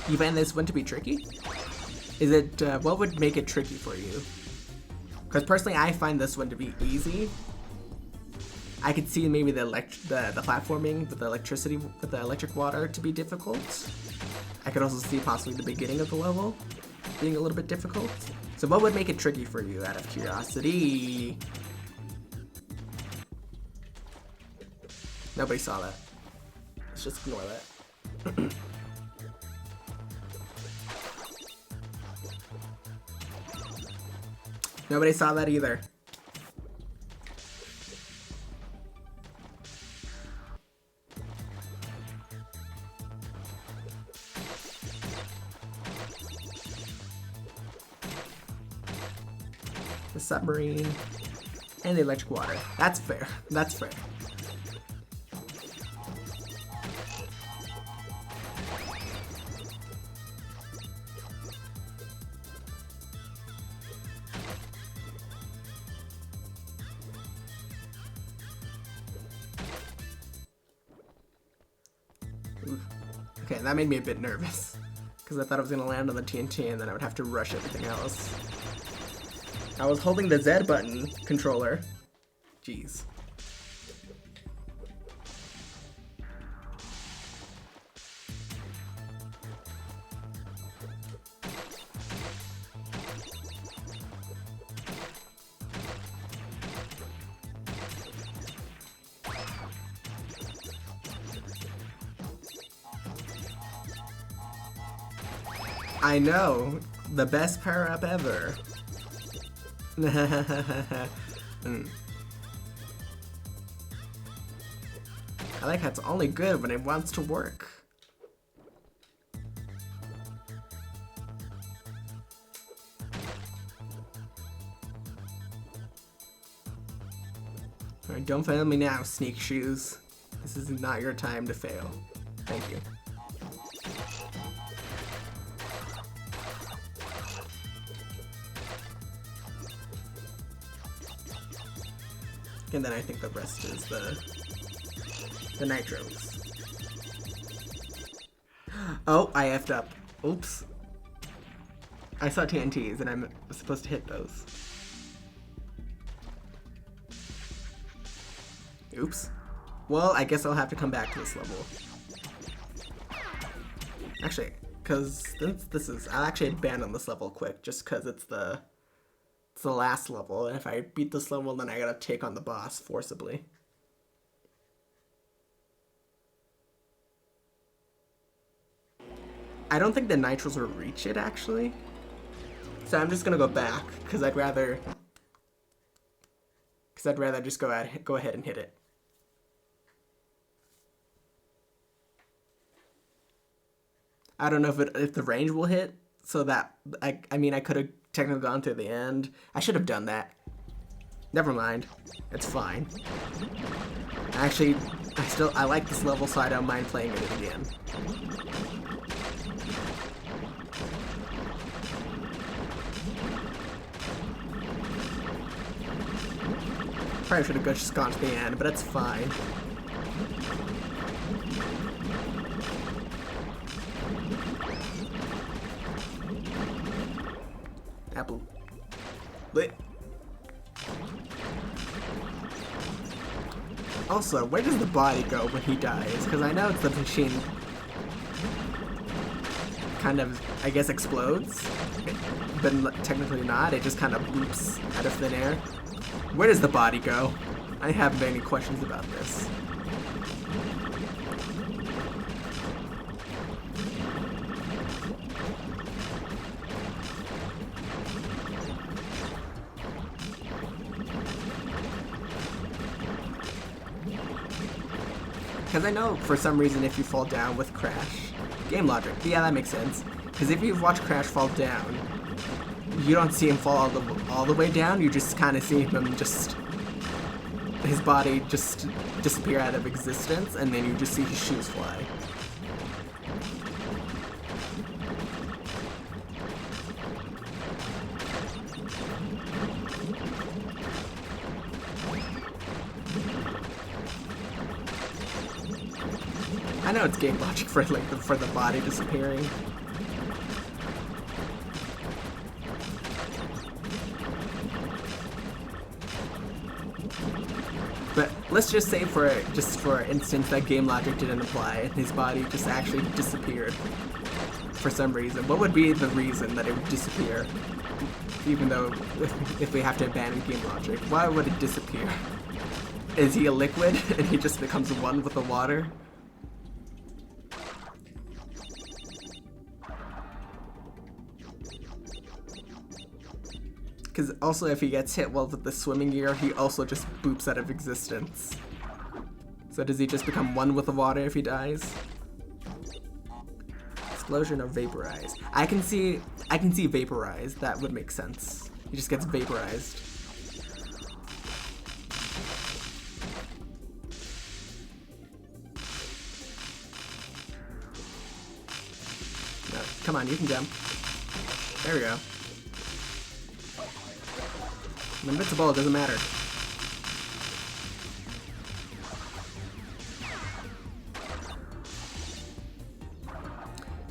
[SPEAKER 1] You find this one to be tricky? Is it, what would make it tricky for you? Because personally, I find this one to be easy. I could see maybe the platforming with the electricity, with the electric water to be difficult. I could also see possibly the beginning of the level being a little bit difficult. So what would make it tricky for you out of curiosity? Nobody saw that. Let's just ignore that. Nobody saw that either. The submarine and the electric water. That's fair. That's fair. Okay, that made me a bit nervous, because I thought I was going to land on the TNT and then I would have to rush everything else. I was holding the Z button controller. Jeez. I know, the best power-up ever. I like how it's only good when it wants to work. Alright, don't fail me now, Sneak Shoes. This is not your time to fail. Thank you. And then I think the rest is the nitros. Oh, I effed up. Oops. I saw TNTs and I'm supposed to hit those. Oops. Well, I guess I'll have to come back to this level. Actually, because this is, I'll actually abandon this level quick just because it's the last level, and if I beat this level, then I gotta take on the boss forcibly. I don't think the nitros will reach it, actually. So I'm just gonna go back, because I'd rather just go ahead and hit it. I don't know if the range will hit, so that, I mean, I could have technically gone to the end. I should have done that. Never mind. It's fine. Actually, I like this level, so I don't mind playing it again. Probably should have just gone to the end, but that's fine. Apple. Lit. Also, where does the body go when he dies? Because I know it's the machine kind of, I guess, explodes, but technically not. It just kind of loops out of thin air. Where does the body go? I have many questions about this. Because I know for some reason if you fall down with Crash, game logic, yeah, that makes sense. Because if you've watched Crash fall down, you don't see him fall all the way down, you just kind of see him just, his body just disappear out of existence, and then you just see his shoes fly. I know it's game logic for like for the body disappearing. But let's just say for instance that game logic didn't apply and his body just actually disappeared for some reason. What would be the reason that it would disappear? Even though if we have to abandon game logic, why would it disappear? Is he a liquid and he just becomes one with the water? Because also if he gets hit with the swimming gear, he also just boops out of existence. So does he just become one with the water if he dies? Explosion or vaporize? I can see vaporize. That would make sense. He just gets vaporized. No, come on, you can jump. There we go. I'm invincible, it doesn't matter.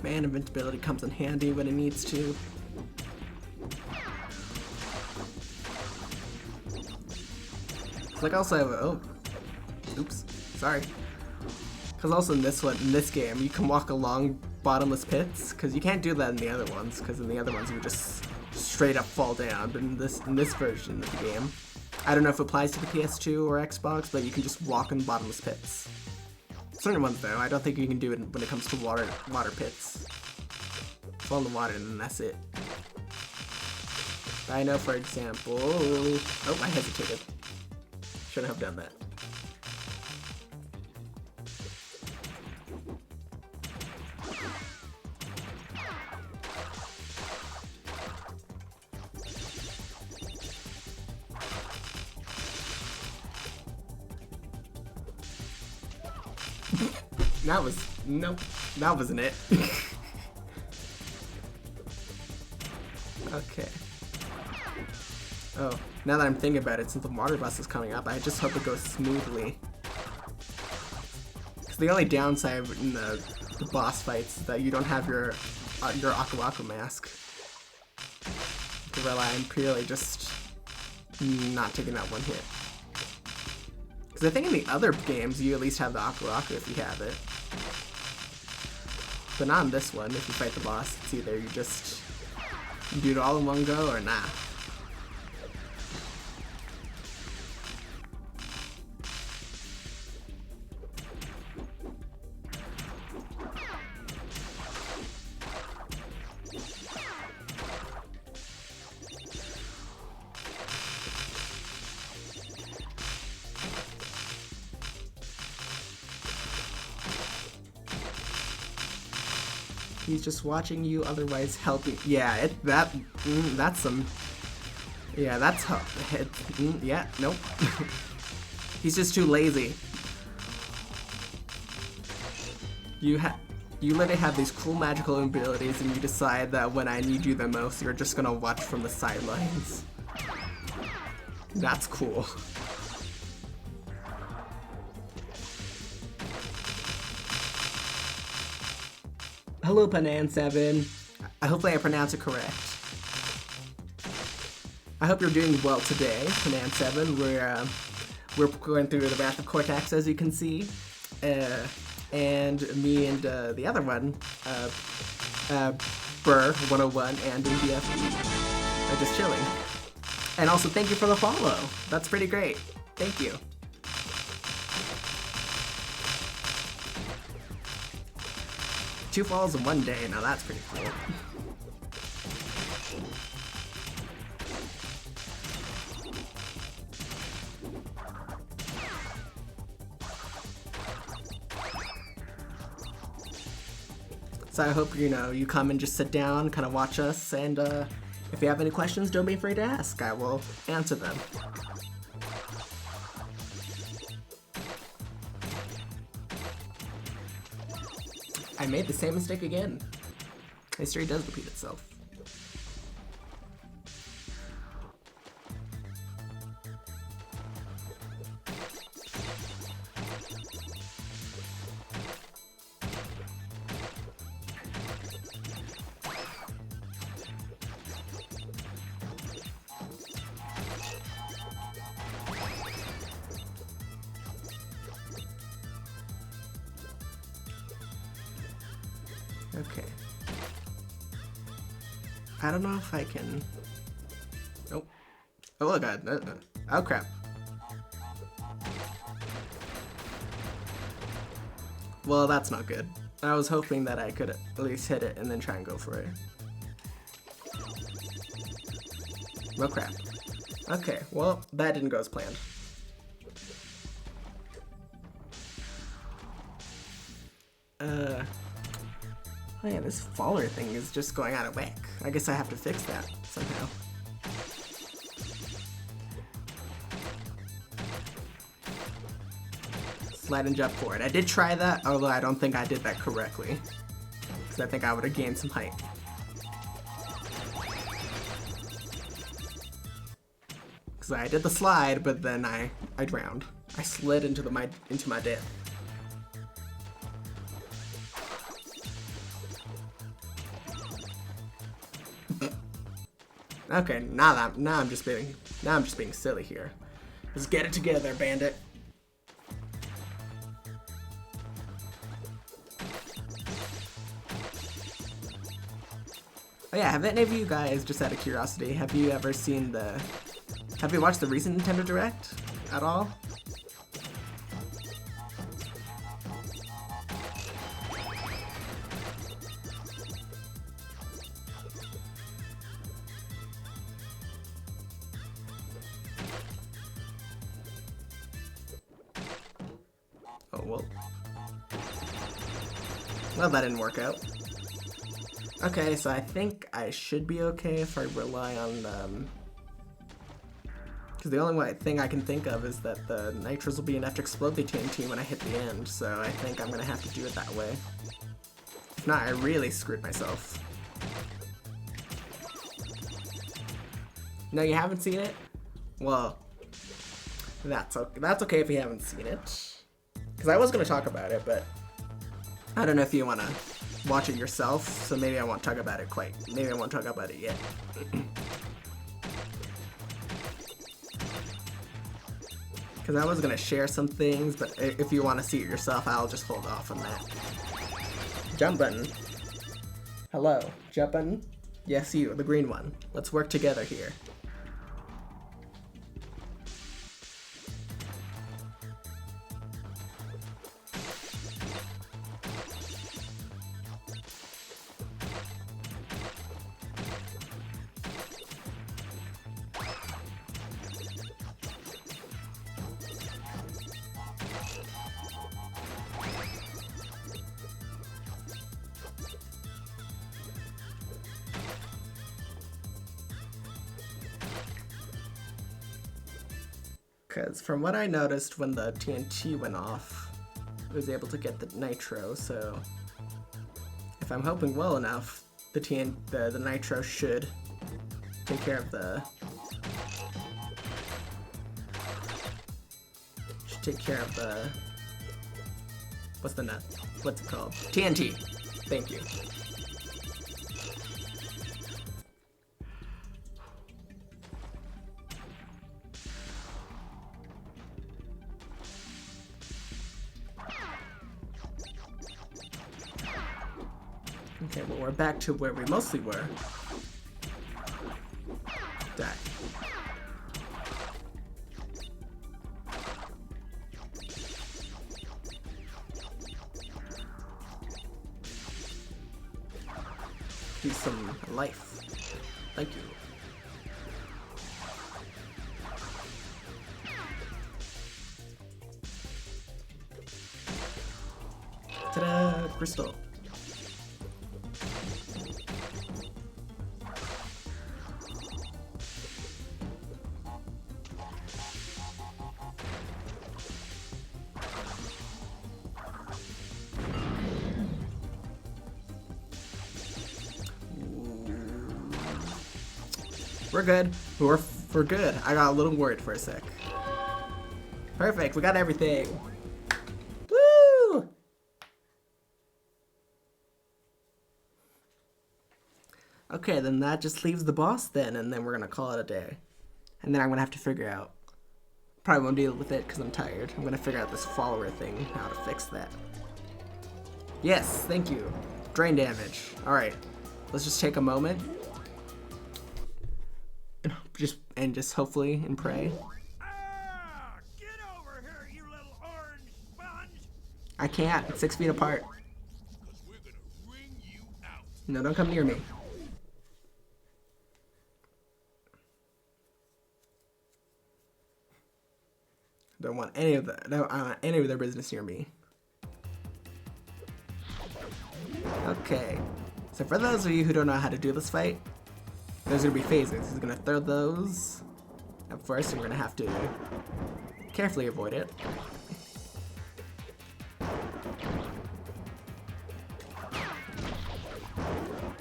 [SPEAKER 1] Man, invincibility comes in handy when it needs to. Like also have oh, oops, sorry. Cause also in this game, you can walk along bottomless pits. Cause you can't do that in the other ones. Cause in the other ones you just straight up fall down. But in this version of the game, I don't know if it applies to the PS2 or Xbox, but you can just walk in bottomless pits. Certain ones though, I don't think you can do it when it comes to water pits. Fall in the water and then that's it. I know, for example, oh, I hesitated. Shouldn't have done that. Nope, that wasn't it. Okay. Oh, now that I'm thinking about it, since the water bus is coming up, I just hope it goes smoothly. Because the only downside in the boss fights is that you don't have your Aku Aku mask. To rely on purely just not taking that one hit. Because I think in the other games, you at least have the Aku Aku if you have it. But not in this one. If you fight the boss, it's either you just do it all in one go or nah. He's just watching you, otherwise helping. Yeah, that's some. Yeah, that's how. Yeah, nope. He's just too lazy. You literally have these cool magical abilities, and you decide that when I need you the most, you're just gonna watch from the sidelines. That's cool. Hello, Panan7. Hopefully I pronounced it correct. I hope you're doing well today, Panan7. We're going through the Wrath of Cortex, as you can see, and me and the other one, Burr 101 and BFB are just chilling. And also, thank you for the follow. That's pretty great. Thank you. Two falls in one day, now that's pretty cool. So I hope, you know, you come and just sit down, kind of watch us, and if you have any questions, don't be afraid to ask. I will answer them. I made the same mistake again. History does repeat itself. Okay. I don't know if I can... Oh. Oh, God. Oh, crap. Well, that's not good. I was hoping that I could at least hit it and then try and go for it. Oh, crap. Okay, well, that didn't go as planned. Oh yeah, this faller thing is just going out of whack. I guess I have to fix that somehow. Slide and jump forward. I did try that, although I don't think I did that correctly. Because I think I would have gained some height. Because I did the slide, but then I drowned. I slid into my death. Okay, now I'm just being silly here. Let's get it together, bandit. Oh yeah, have any of you guys, just out of curiosity, have you watched the recent Nintendo Direct at all? Oh, well, that didn't work out. Okay, so I think I should be okay if I rely on, because the only thing I can think of is that the nitros will be enough to explode the TNT when I hit the end, so I think I'm gonna have to do it that way. If not, I really screwed myself. No, you haven't seen it? Well, that's okay if you haven't seen it. Because I was going to talk about it, but I don't know if you want to watch it yourself, so maybe I won't talk about it maybe I won't talk about it yet. Because I was going to share some things, but if you want to see it yourself, I'll just hold off on that. Jump button. Hello. Jump button. Yes, you, the green one. Let's work together here. Because from what I noticed when the TNT went off, I was able to get the nitro, so if I'm hoping well enough, the nitro should take care of what's the nut? What's it called? TNT. Thank you. Okay, well, we're back to where we mostly were. Die. Do some life. Thank you. Ta-da! Crystal. We're good. We're good. I got a little worried for a sec. Perfect. We got everything. Woo! Okay, then that just leaves the boss then, and then we're gonna call it a day. And then I'm gonna have to figure out. Probably won't deal with it because I'm tired. I'm gonna figure out this follower thing, how to fix that. Yes, thank you. Drain damage. Alright. Let's just take a moment. And just hopefully and pray.
[SPEAKER 6] Ah! Get over here, you little orange sponge!
[SPEAKER 1] I can't. It's 6 feet apart.
[SPEAKER 7] We're gonna wring you out.
[SPEAKER 1] No, don't come near me. Don't want any of that. No, I don't want any of their business near me. Okay. So for those of you who don't know how to do this fight, there's gonna be phases. He's gonna throw those at first, and we're gonna have to carefully avoid it.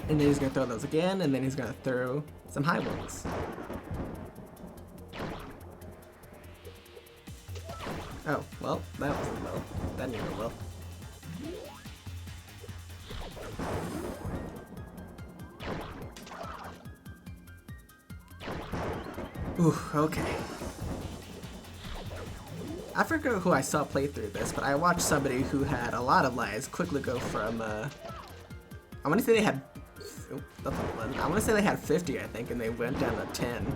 [SPEAKER 1] And then he's gonna throw those again, and then he's gonna throw some high ones. Oh, well, that wasn't low. That didn't go well. Ooh, okay. I forget who I saw play through this, but I watched somebody who had a lot of lives quickly go from, I want to say they had, I want to say they had 50, I think, and they went down to 10.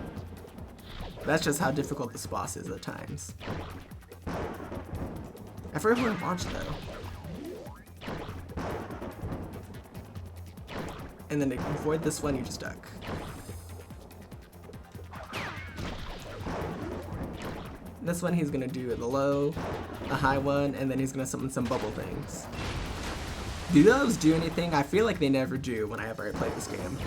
[SPEAKER 1] That's just how difficult this boss is at times. I forget who I watched, though. And then to avoid this one, you just duck. This one he's gonna do the low, a high one, and then he's gonna summon some bubble things. Do those do anything? I feel like they never do whenever I play this game.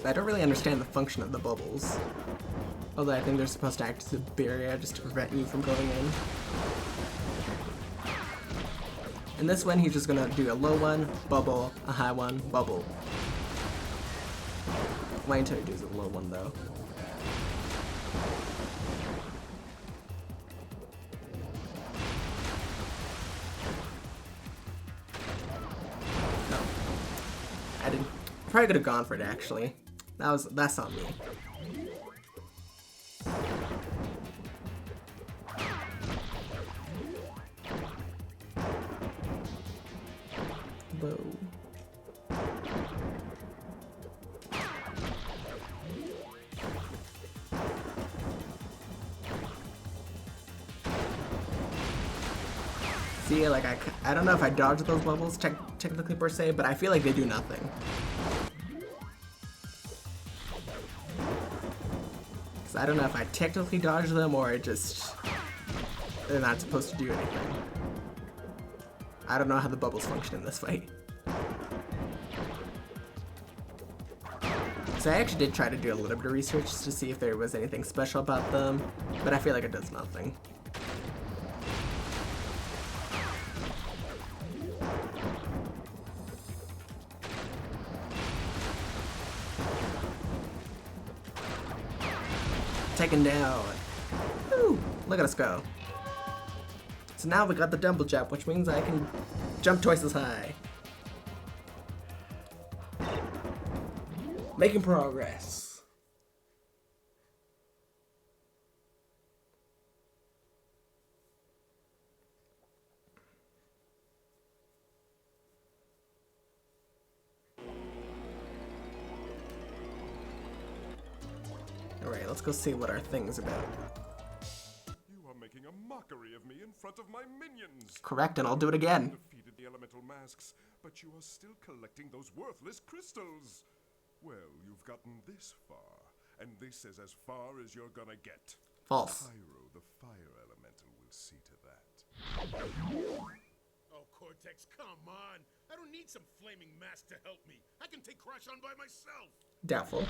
[SPEAKER 1] I don't really understand the function of the bubbles. Although I think they're supposed to act as a barrier just to prevent you from going in. And this one, he's just gonna do a low one, bubble, a high one, bubble. Wait until he does a low one though. No. I didn't. Probably could have gone for it actually. That's on me. Whoa. See, like I don't know if I dodged those bubbles technically per se, but I feel like they do nothing. I don't know if I technically dodged them or it just they're not supposed to do anything. I don't know how the bubbles function in this fight. So I actually did try to do a little bit of research to see if there was anything special about them, but I feel like it does nothing. Taken down. Woo! Look at us go. So now we got the double jump, which means I can jump twice as high. Making progress. Alright, let's go see what our thing's about.
[SPEAKER 5] You are making a mockery of me in front of my minions.
[SPEAKER 1] Correct, and I'll do it again.
[SPEAKER 5] Defeated the elemental masks, but you are still collecting those worthless crystals. Well, you've gotten this far, and this is as far as you're gonna get.
[SPEAKER 1] False.
[SPEAKER 5] Pyro, the fire elemental, will see to that.
[SPEAKER 7] Oh, Cortex, come on. I don't need some flaming mask to help me. I can take Crash on by myself.
[SPEAKER 1] Doubtful.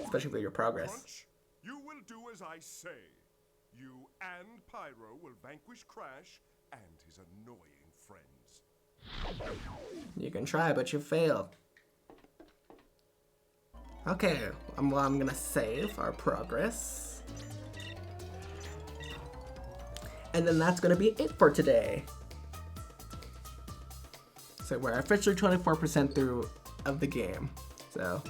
[SPEAKER 1] Especially with your progress.
[SPEAKER 5] Crunch, you will do as I say. You and Pyro will vanquish Crash and his annoying friends.
[SPEAKER 1] You can try, but you fail. Okay, well, I'm gonna save our progress. And then that's gonna be it for today. So we're officially 24% through of the game. So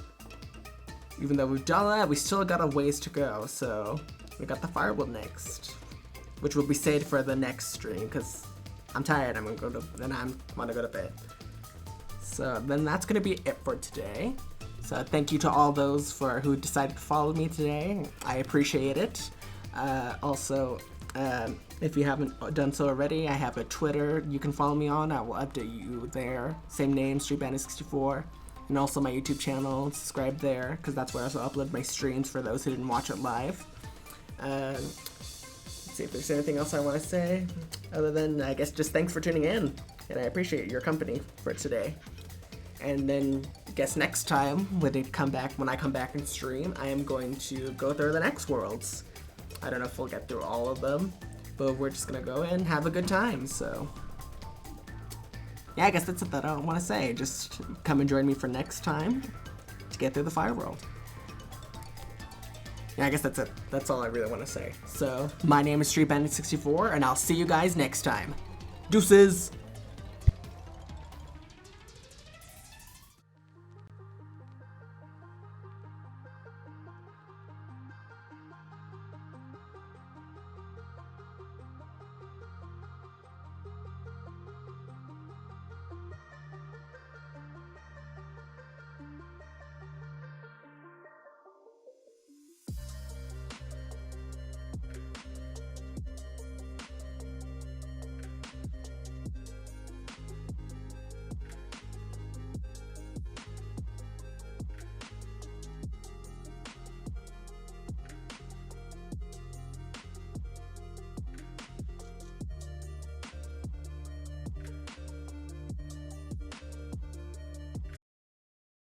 [SPEAKER 1] even though we've done that, we still got a ways to go. So we got the Fireball next, which will be saved for the next stream because I'm tired. I'm gonna want to go to bed. So then that's gonna be it for today. So thank you to all those who decided to follow me today. I appreciate it. Also, if you haven't done so already, I have a Twitter you can follow me on. I will update you there. Same name, StreetBandit64. And also my YouTube channel. Subscribe there, because that's where I also upload my streams for those who didn't watch it live. Let's see if there's anything else I want to say. Other than, I guess, just thanks for tuning in. And I appreciate your company for today. And then, I guess next time, when I come back and stream, I am going to go through the next worlds. I don't know if we'll get through all of them, but we're just gonna go and have a good time, so. Yeah, I guess that's it that I want to say. Just come and join me for next time to get through the Fire World. Yeah, I guess that's it. That's all I really want to say. So, my name is StreetBandit64, and I'll see you guys next time. Deuces!